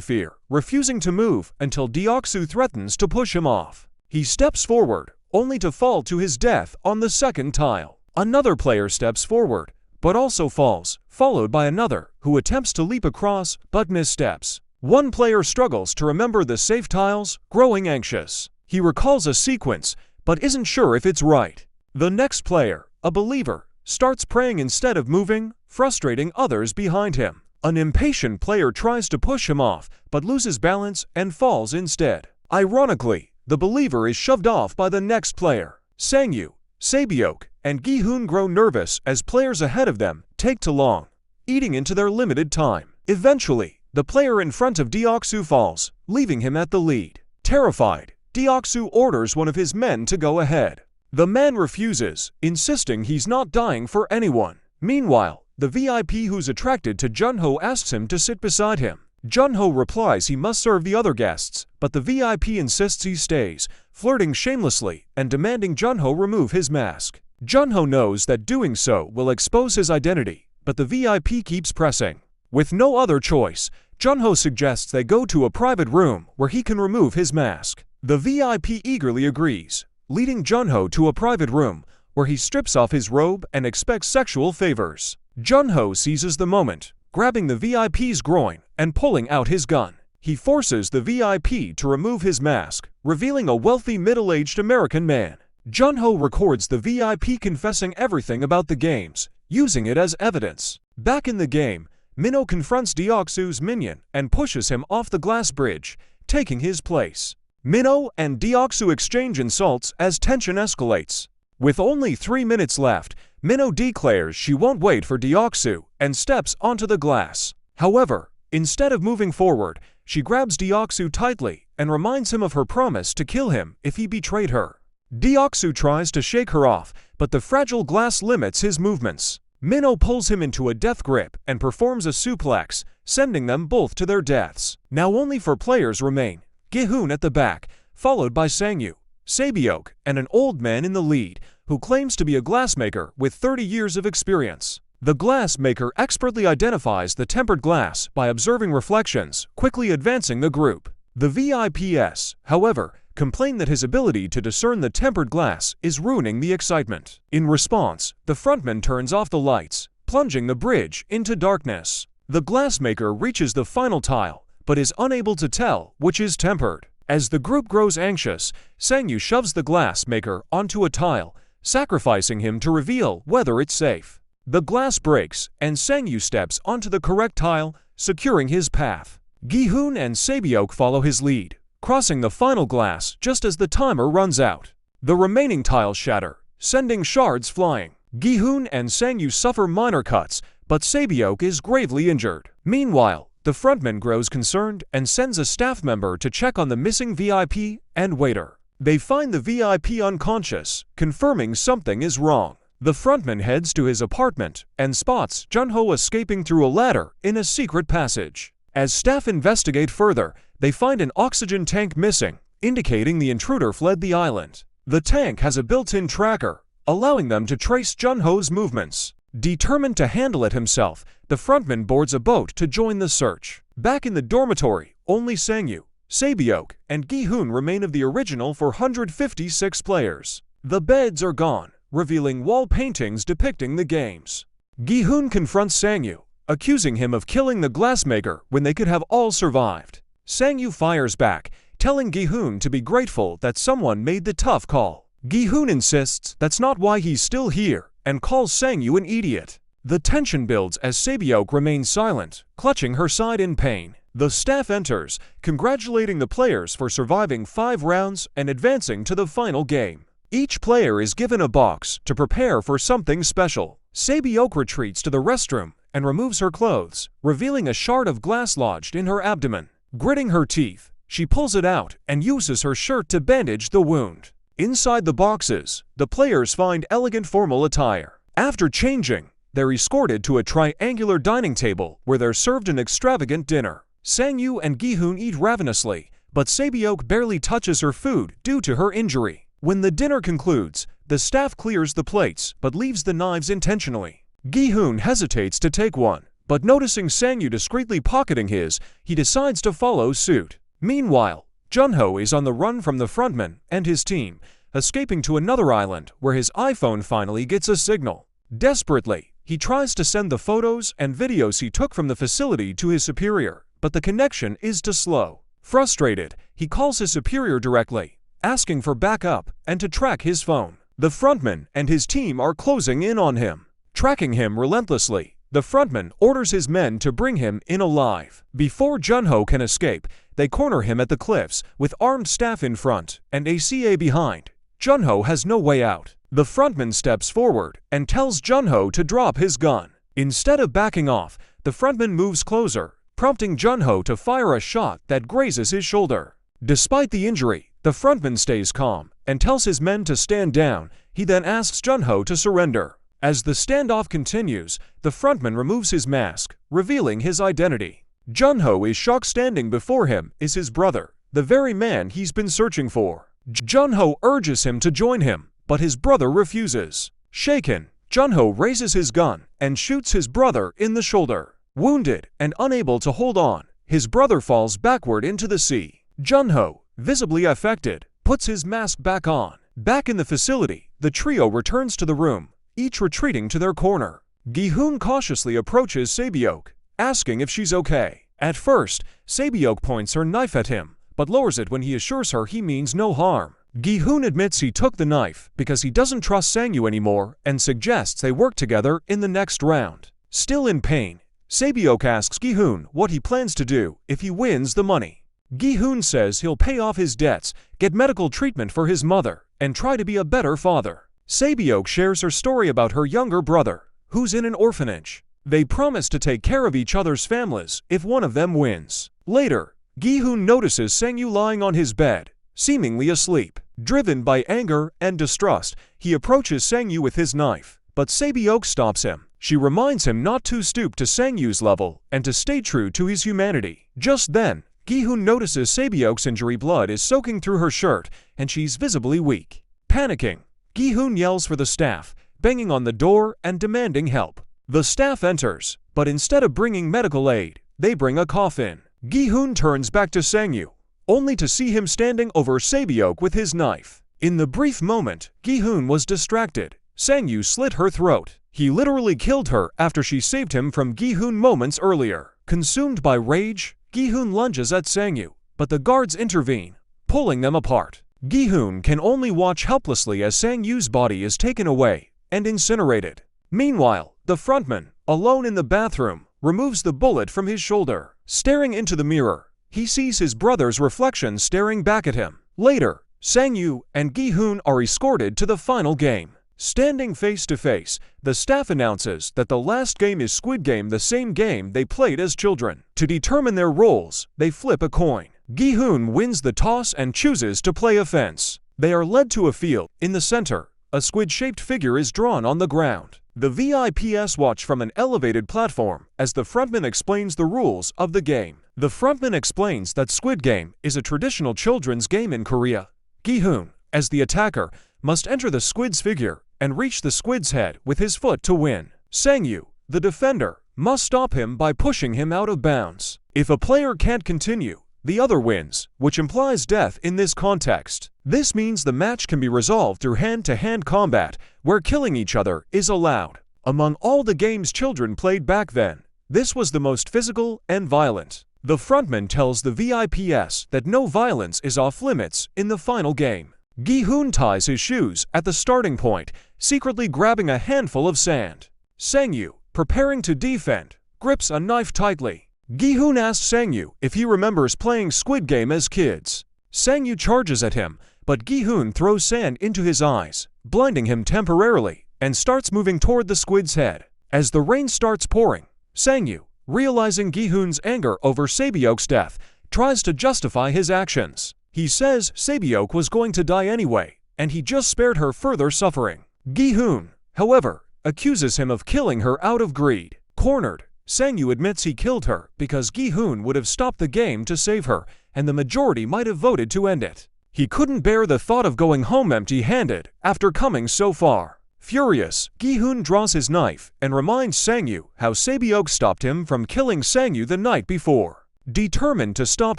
fear, refusing to move until Deoxu threatens to push him off. He steps forward, only to fall to his death on the second tile. Another player steps forward, but also falls, followed by another, who attempts to leap across but missteps. One player struggles to remember the safe tiles, growing anxious. He recalls a sequence, but isn't sure if it's right. The next player, a believer, starts praying instead of moving, frustrating others behind him. An impatient player tries to push him off, but loses balance and falls instead. Ironically, the believer is shoved off by the next player. Sangyu, Sabyok, and Gi-hoon grow nervous as players ahead of them take too long, eating into their limited time. Eventually, the player in front of Deoxu falls, leaving him at the lead. Terrified, Deoxu orders one of his men to go ahead. The man refuses, insisting he's not dying for anyone. Meanwhile, the VIP who's attracted to Junho asks him to sit beside him. Junho replies he must serve the other guests, but the VIP insists he stays, flirting shamelessly and demanding Junho remove his mask. Junho knows that doing so will expose his identity, but the VIP keeps pressing. With no other choice, Junho suggests they go to a private room where he can remove his mask. The VIP eagerly agrees, leading Junho to a private room where he strips off his robe and expects sexual favors. Junho seizes the moment, grabbing the VIP's groin and pulling out his gun. He forces the VIP to remove his mask, revealing a wealthy middle-aged American man. Junho records the VIP confessing everything about the games, using it as evidence. Back in the game, Minho confronts Deoxu's minion and pushes him off the glass bridge, taking his place. Minho and Deoxu exchange insults as tension escalates. With only 3 minutes left, Minho declares she won't wait for Deoxu and steps onto the glass. However, instead of moving forward, she grabs Deoxu tightly and reminds him of her promise to kill him if he betrayed her. Deoxu tries to shake her off, but the fragile glass limits his movements. Minho pulls him into a death grip and performs a suplex, sending them both to their deaths. Now only 4 players remain, Gi-hoon at the back, followed by Sangyu, Sabyok, and an old man in the lead, who claims to be a glassmaker with 30 years of experience. The glassmaker expertly identifies the tempered glass by observing reflections, quickly advancing the group. The VIPs, however, complain that his ability to discern the tempered glass is ruining the excitement. In response, the frontman turns off the lights, plunging the bridge into darkness. The glassmaker reaches the final tile, but is unable to tell which is tempered. As the group grows anxious, Sangyu shoves the glassmaker onto a tile, sacrificing him to reveal whether it's safe. The glass breaks, and Sangyu steps onto the correct tile, securing his path. Gi-hoon and Sabyok follow his lead, crossing the final glass just as the timer runs out. The remaining tiles shatter, sending shards flying. Gi-hoon and Sangyu suffer minor cuts, but Sabyok is gravely injured. Meanwhile, the frontman grows concerned and sends a staff member to check on the missing VIP and waiter. They find the VIP unconscious, confirming something is wrong. The frontman heads to his apartment and spots Junho escaping through a ladder in a secret passage. As staff investigate further, they find an oxygen tank missing, indicating the intruder fled the island. The tank has a built-in tracker, allowing them to trace Junho's movements. Determined to handle it himself, the frontman boards a boat to join the search. Back in the dormitory, only Sangyu, Sabyok, and Gi-hoon remain of the original 456 players. The beds are gone, revealing wall paintings depicting the games. Gi-hoon confronts Sangyu, accusing him of killing the glassmaker when they could have all survived. Sangyu fires back, telling Gi-hoon to be grateful that someone made the tough call. Gi-hoon insists that's not why he's still here, and calls Sangyu an idiot. The tension builds as Sabyok remains silent, clutching her side in pain. The staff enters, congratulating the players for surviving 5 rounds and advancing to the final game. Each player is given a box to prepare for something special. Sabyok retreats to the restroom and removes her clothes, revealing a shard of glass lodged in her abdomen. Gritting her teeth, she pulls it out and uses her shirt to bandage the wound. Inside the boxes, the players find elegant formal attire. After changing, they're escorted to a triangular dining table where they're served an extravagant dinner. Sangyu and Gi-hoon eat ravenously, but Sabyok barely touches her food due to her injury. When the dinner concludes, the staff clears the plates but leaves the knives intentionally. Gi-hoon hesitates to take one, but noticing Sang-yu discreetly pocketing his, he decides to follow suit. Meanwhile, Jun-ho is on the run from the frontman and his team, escaping to another island where his iPhone finally gets a signal. Desperately, he tries to send the photos and videos he took from the facility to his superior, but the connection is too slow. Frustrated, he calls his superior directly, asking for backup and to track his phone. The frontman and his team are closing in on him. Tracking him relentlessly, the frontman orders his men to bring him in alive. Before Jun-ho can escape, they corner him at the cliffs with armed staff in front and ACA behind. Jun-ho has no way out. The frontman steps forward and tells Jun-ho to drop his gun. Instead of backing off, the frontman moves closer, prompting Jun-ho to fire a shot that grazes his shoulder. Despite the injury, the frontman stays calm and tells his men to stand down. He then asks Jun-ho to surrender. As the standoff continues, the frontman removes his mask, revealing his identity. Jun-ho is shocked. Standing before him is his brother, the very man he's been searching for. Jun-ho urges him to join him, but his brother refuses. Shaken, Jun-ho raises his gun and shoots his brother in the shoulder. Wounded and unable to hold on, his brother falls backward into the sea. Jun-ho, visibly affected, puts his mask back on. Back in the facility, the trio returns to the room, each retreating to their corner. Gi-hoon cautiously approaches Sabyok, asking if she's okay. At first, Sabyok points her knife at him, but lowers it when he assures her he means no harm. Gi-hoon admits he took the knife because he doesn't trust Sang-yu anymore and suggests they work together in the next round. Still in pain, Sabyok asks Gi-hoon what he plans to do if he wins the money. Gi-hoon says he'll pay off his debts, get medical treatment for his mother, and try to be a better father. Sabyok shares her story about her younger brother, who's in an orphanage. They promise to take care of each other's families if one of them wins. Later, Gi-hoon notices Sang-yu lying on his bed, seemingly asleep. Driven by anger and distrust, he approaches Sang-yu with his knife, but Sabyok stops him. She reminds him not to stoop to Sang-yu's level and to stay true to his humanity. Just then, Gi-hoon notices Sabyok's injury. Blood is soaking through her shirt, and she's visibly weak. Panicking, Gi-hoon yells for the staff, banging on the door and demanding help. The staff enters, but instead of bringing medical aid, they bring a coffin. Gi-hoon turns back to Sang-yu, only to see him standing over Sabyok with his knife. In the brief moment Gi-hoon was distracted, Sang-yu slit her throat. He literally killed her after she saved him from Gi-hoon moments earlier. Consumed by rage, Gi-hoon lunges at Sang-yu, but the guards intervene, pulling them apart. Gi-hoon can only watch helplessly as Sang-yu's body is taken away and incinerated. Meanwhile, the frontman, alone in the bathroom, removes the bullet from his shoulder. Staring into the mirror, he sees his brother's reflection staring back at him. Later, Sang-yu and Gi-hoon are escorted to the final game. Standing face to face, the staff announces that the last game is Squid Game, the same game they played as children. To determine their roles, they flip a coin. Gi-hoon wins the toss and chooses to play offense. They are led to a field. In the center, a squid-shaped figure is drawn on the ground. The VIPs watch from an elevated platform as the frontman explains the rules of the game. The frontman explains that Squid Game is a traditional children's game in Korea. Gi-hoon, as the attacker, must enter the squid's figure and reach the squid's head with his foot to win. Sang-yu, the defender, must stop him by pushing him out of bounds. If a player can't continue, the other wins, which implies death in this context. This means the match can be resolved through hand-to-hand combat, where killing each other is allowed. Among all the games children played back then, this was the most physical and violent. The frontman tells the VIPs that no violence is off limits in the final game. Gi-hoon ties his shoes at the starting point, secretly grabbing a handful of sand. Sang-yu, preparing to defend, grips a knife tightly. Gi-hoon asks Sang-yu if he remembers playing Squid Game as kids. Sang-yu charges at him, but Gi-hoon throws sand into his eyes, blinding him temporarily, and starts moving toward the squid's head. As the rain starts pouring, Sang-yu, realizing Gi-hoon's anger over Sabyok's death, tries to justify his actions. He says Sabyok was going to die anyway, and he just spared her further suffering. Gi-hoon, however, accuses him of killing her out of greed. Cornered, Sang-yu admits he killed her because Gi-hoon would have stopped the game to save her and the majority might have voted to end it. He couldn't bear the thought of going home empty-handed after coming so far. Furious, Gi-hoon draws his knife and reminds Sang-yu how Sae-byok stopped him from killing Sang-yu the night before. Determined to stop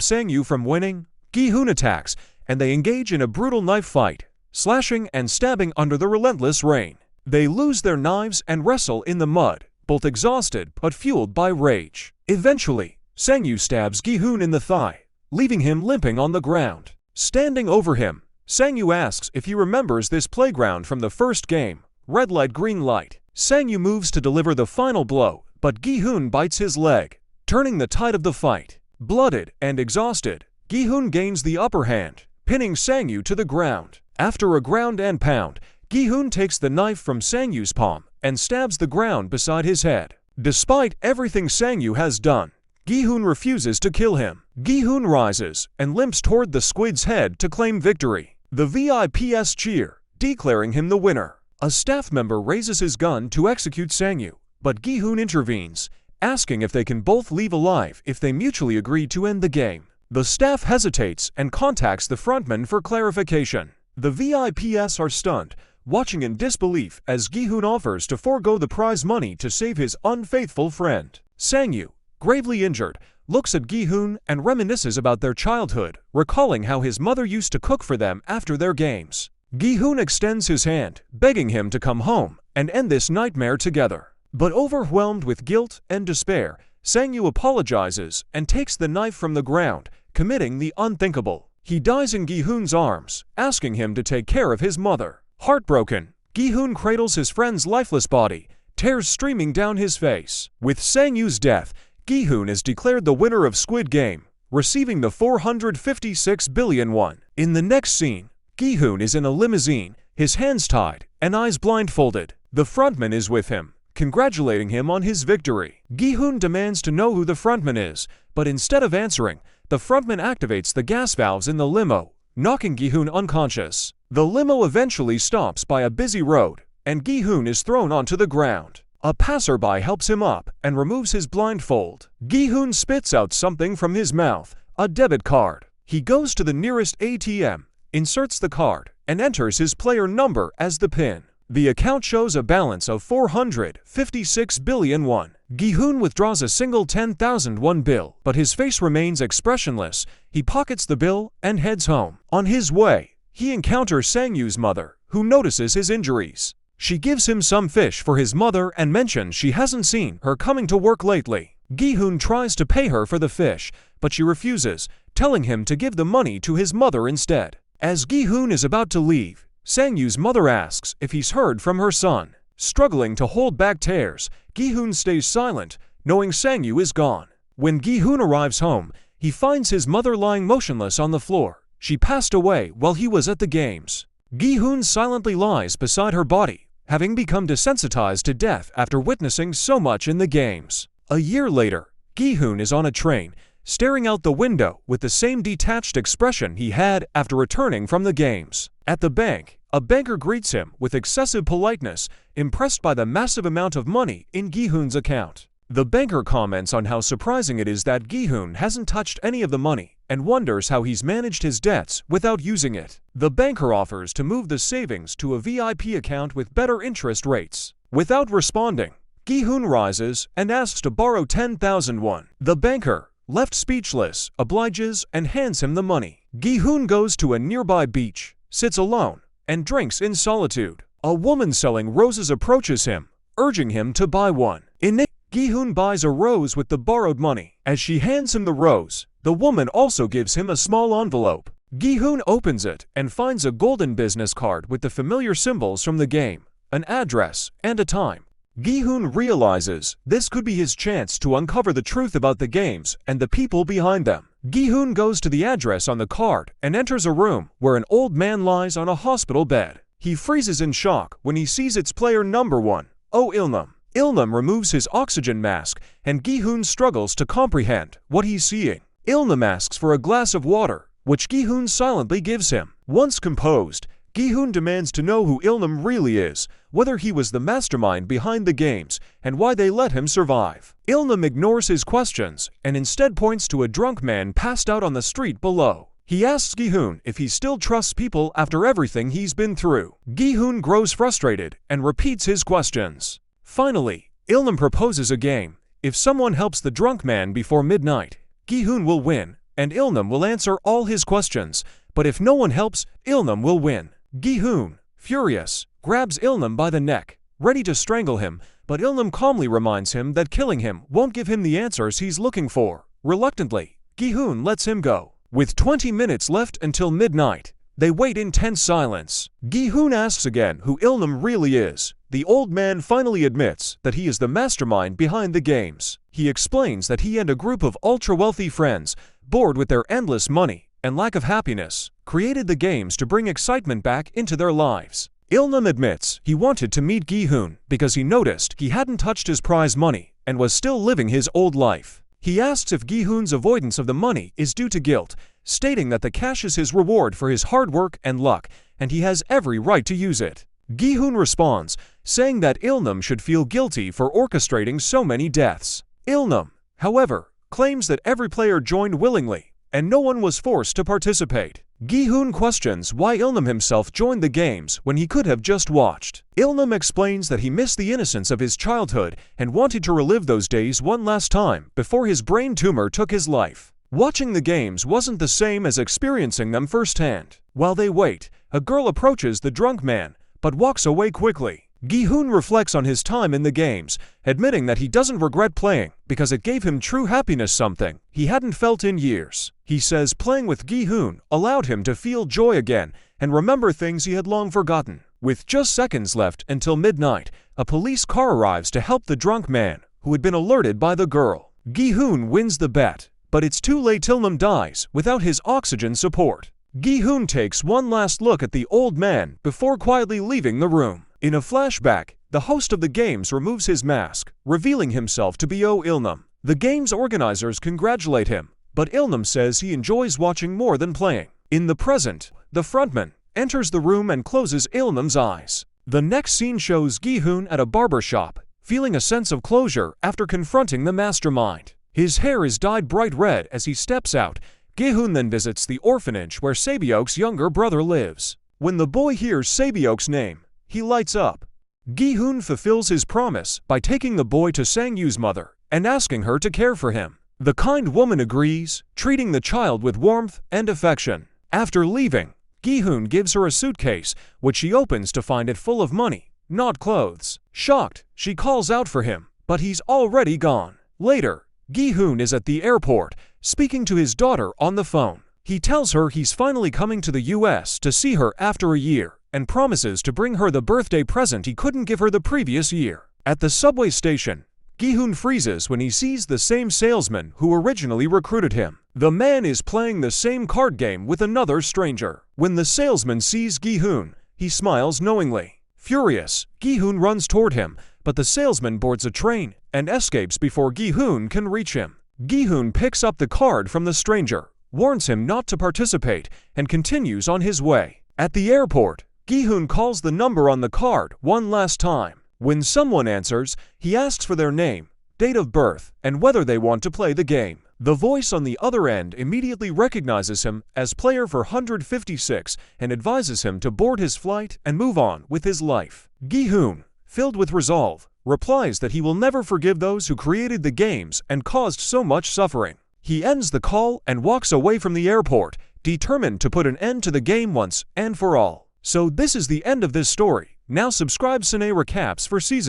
Sang-yu from winning, Gi-hoon attacks, and they engage in a brutal knife fight, slashing and stabbing under the relentless rain. They lose their knives and wrestle in the mud, both exhausted but fueled by rage. Eventually, Sang-yu stabs Gi-hoon in the thigh, leaving him limping on the ground. Standing over him, Sang-yu asks if he remembers this playground from the first game, red light, green light. Sang-yu moves to deliver the final blow, but Gi-hoon bites his leg, turning the tide of the fight. Blooded and exhausted, Gi-hoon gains the upper hand, pinning Sang-yu to the ground. After a ground and pound, Gi-hoon takes the knife from Sang-yu's palm and stabs the ground beside his head. Despite everything Sang-yu has done, Gi-hoon refuses to kill him. Gi-hoon rises and limps toward the squid's head to claim victory. The VIPs cheer, declaring him the winner. A staff member raises his gun to execute Sang-yu, but Gi-hoon intervenes, asking if they can both leave alive if they mutually agree to end the game. The staff hesitates and contacts the frontman for clarification. The VIPs are stunned, watching in disbelief as Gi-hoon offers to forego the prize money to save his unfaithful friend. Sang-yu, gravely injured, looks at Gi-hoon and reminisces about their childhood, recalling how his mother used to cook for them after their games. Gi-hoon extends his hand, begging him to come home and end this nightmare together. But overwhelmed with guilt and despair, Sang-yu apologizes and takes the knife from the ground, committing the unthinkable. He dies in Gi-hoon's arms, asking him to take care of his mother. Heartbroken, Gi-hoon cradles his friend's lifeless body, tears streaming down his face. With Sang-yu's death, Gi-hoon is declared the winner of Squid Game, receiving the 456 billion won. In the next scene, Gi-hoon is in a limousine, his hands tied and eyes blindfolded. The frontman is with him, congratulating him on his victory. Gi-hoon demands to know who the frontman is, but instead of answering, the frontman activates the gas valves in the limo, knocking Gi-hoon unconscious. The limo eventually stops by a busy road, and Gi-hoon is thrown onto the ground. A passerby helps him up and removes his blindfold. Gi-hoon spits out something from his mouth, a debit card. He goes to the nearest ATM, inserts the card, and enters his player number as the PIN. The account shows a balance of 456 billion won. Gi-hoon withdraws a single 10,000 won bill, but his face remains expressionless. He pockets the bill and heads home. On his way, he encounters Sang-yu's mother, who notices his injuries. She gives him some fish for his mother and mentions she hasn't seen her coming to work lately. Gi-hoon tries to pay her for the fish, but she refuses, telling him to give the money to his mother instead. As Gi-hoon is about to leave, Sang-yu's mother asks if he's heard from her son. Struggling to hold back tears, Gi-hoon stays silent, knowing Sang-yu is gone. When Gi-hoon arrives home, he finds his mother lying motionless on the floor. She passed away while he was at the games. Gi-hoon silently lies beside her body, having become desensitized to death after witnessing so much in the games. A year later, Gi-hoon is on a train, staring out the window with the same detached expression he had after returning from the games. At the bank, a banker greets him with excessive politeness, impressed by the massive amount of money in Gi-hoon's account. The banker comments on how surprising it is that Gi-hoon hasn't touched any of the money and wonders how he's managed his debts without using it. The banker offers to move the savings to a VIP account with better interest rates. Without responding, Gi-hoon rises and asks to borrow 10,000 won. The banker, left speechless, obliges and hands him the money. Gi-hoon goes to a nearby beach, sits alone, and drinks in solitude. A woman selling roses approaches him, urging him to buy one. Gi-hoon buys a rose with the borrowed money. As she hands him the rose, the woman also gives him a small envelope. Gi-hoon opens it and finds a golden business card with the familiar symbols from the game, an address, and a time. Gi-hoon realizes this could be his chance to uncover the truth about the games and the people behind them. Gi-hoon goes to the address on the card and enters a room where an old man lies on a hospital bed. He freezes in shock when he sees its player number 1, Oh Ilnam. Ilnam removes his oxygen mask, and Gi-hoon struggles to comprehend what he's seeing. Ilnam asks for a glass of water, which Gi-hoon silently gives him. Once composed, Gi-hoon demands to know who Il-nam really is, whether he was the mastermind behind the games, and why they let him survive. Il-nam ignores his questions and instead points to a drunk man passed out on the street below. He asks Gi-hoon if he still trusts people after everything he's been through. Gi-hoon grows frustrated and repeats his questions. Finally, Il-nam proposes a game. If someone helps the drunk man before midnight, Gi-hoon will win, and Il-nam will answer all his questions. But if no one helps, Il-nam will win. Gi-hoon, furious, grabs Il-nam by the neck, ready to strangle him, but Il-nam calmly reminds him that killing him won't give him the answers he's looking for. Reluctantly, Gi-hoon lets him go. With 20 minutes left until midnight, they wait in tense silence. Gi-hoon asks again who Il-nam really is. The old man finally admits that he is the mastermind behind the games. He explains that he and a group of ultra-wealthy friends, bored with their endless money and lack of happiness, created the games to bring excitement back into their lives. Il-nam admits he wanted to meet Gi-hoon because he noticed he hadn't touched his prize money and was still living his old life. He asks if Gi-hoon's avoidance of the money is due to guilt, stating that the cash is his reward for his hard work and luck, and he has every right to use it. Gi-hoon responds, saying that Il-nam should feel guilty for orchestrating so many deaths. Il-nam, however, claims that every player joined willingly, and no one was forced to participate. Gi-hoon questions why Il-nam himself joined the games when he could have just watched. Il-nam explains that he missed the innocence of his childhood and wanted to relive those days one last time before his brain tumor took his life. Watching the games wasn't the same as experiencing them firsthand. While they wait, a girl approaches the drunk man, but walks away quickly. Gi-hoon reflects on his time in the games, admitting that he doesn't regret playing because it gave him true happiness, something he hadn't felt in years. He says playing with Gi-hoon allowed him to feel joy again and remember things he had long forgotten. With just seconds left until midnight, a police car arrives to help the drunk man, who had been alerted by the girl. Gi-hoon wins the bet, but it's too late. Il-nam dies without his oxygen support. Gi-hoon takes one last look at the old man before quietly leaving the room. In a flashback, the host of the games removes his mask, revealing himself to be Il-nam. The game's organizers congratulate him, but Il-nam says he enjoys watching more than playing. In the present, the frontman enters the room and closes Il-nam's eyes. The next scene shows Gi-hoon at a barber shop, feeling a sense of closure after confronting the mastermind. His hair is dyed bright red as he steps out. Gi-hoon then visits the orphanage where Sabyok's younger brother lives. When the boy hears Sabyok's name, he lights up. Gi-hoon fulfills his promise by taking the boy to Sang-yu's mother and asking her to care for him. The kind woman agrees, treating the child with warmth and affection. After leaving, Gi-hoon gives her a suitcase, which she opens to find it full of money, not clothes. Shocked, she calls out for him, but he's already gone. Later, Gi-hoon is at the airport, speaking to his daughter on the phone. He tells her he's finally coming to the US to see her after a year, and promises to bring her the birthday present he couldn't give her the previous year. At the subway station, Gi-hoon freezes when he sees the same salesman who originally recruited him. The man is playing the same card game with another stranger. When the salesman sees Gi-hoon, he smiles knowingly. Furious, Gi-hoon runs toward him, but the salesman boards a train and escapes before Gi-hoon can reach him. Gi-hoon picks up the card from the stranger, warns him not to participate, and continues on his way. At the airport, Gi-hoon calls the number on the card one last time. When someone answers, he asks for their name, date of birth, and whether they want to play the game. The voice on the other end immediately recognizes him as player for 156 and advises him to board his flight and move on with his life. Gi-hoon, filled with resolve, replies that he will never forgive those who created the games and caused so much suffering. He ends the call and walks away from the airport, determined to put an end to the game once and for all. So this is the end of this story. Now subscribe Cine Recaps for Season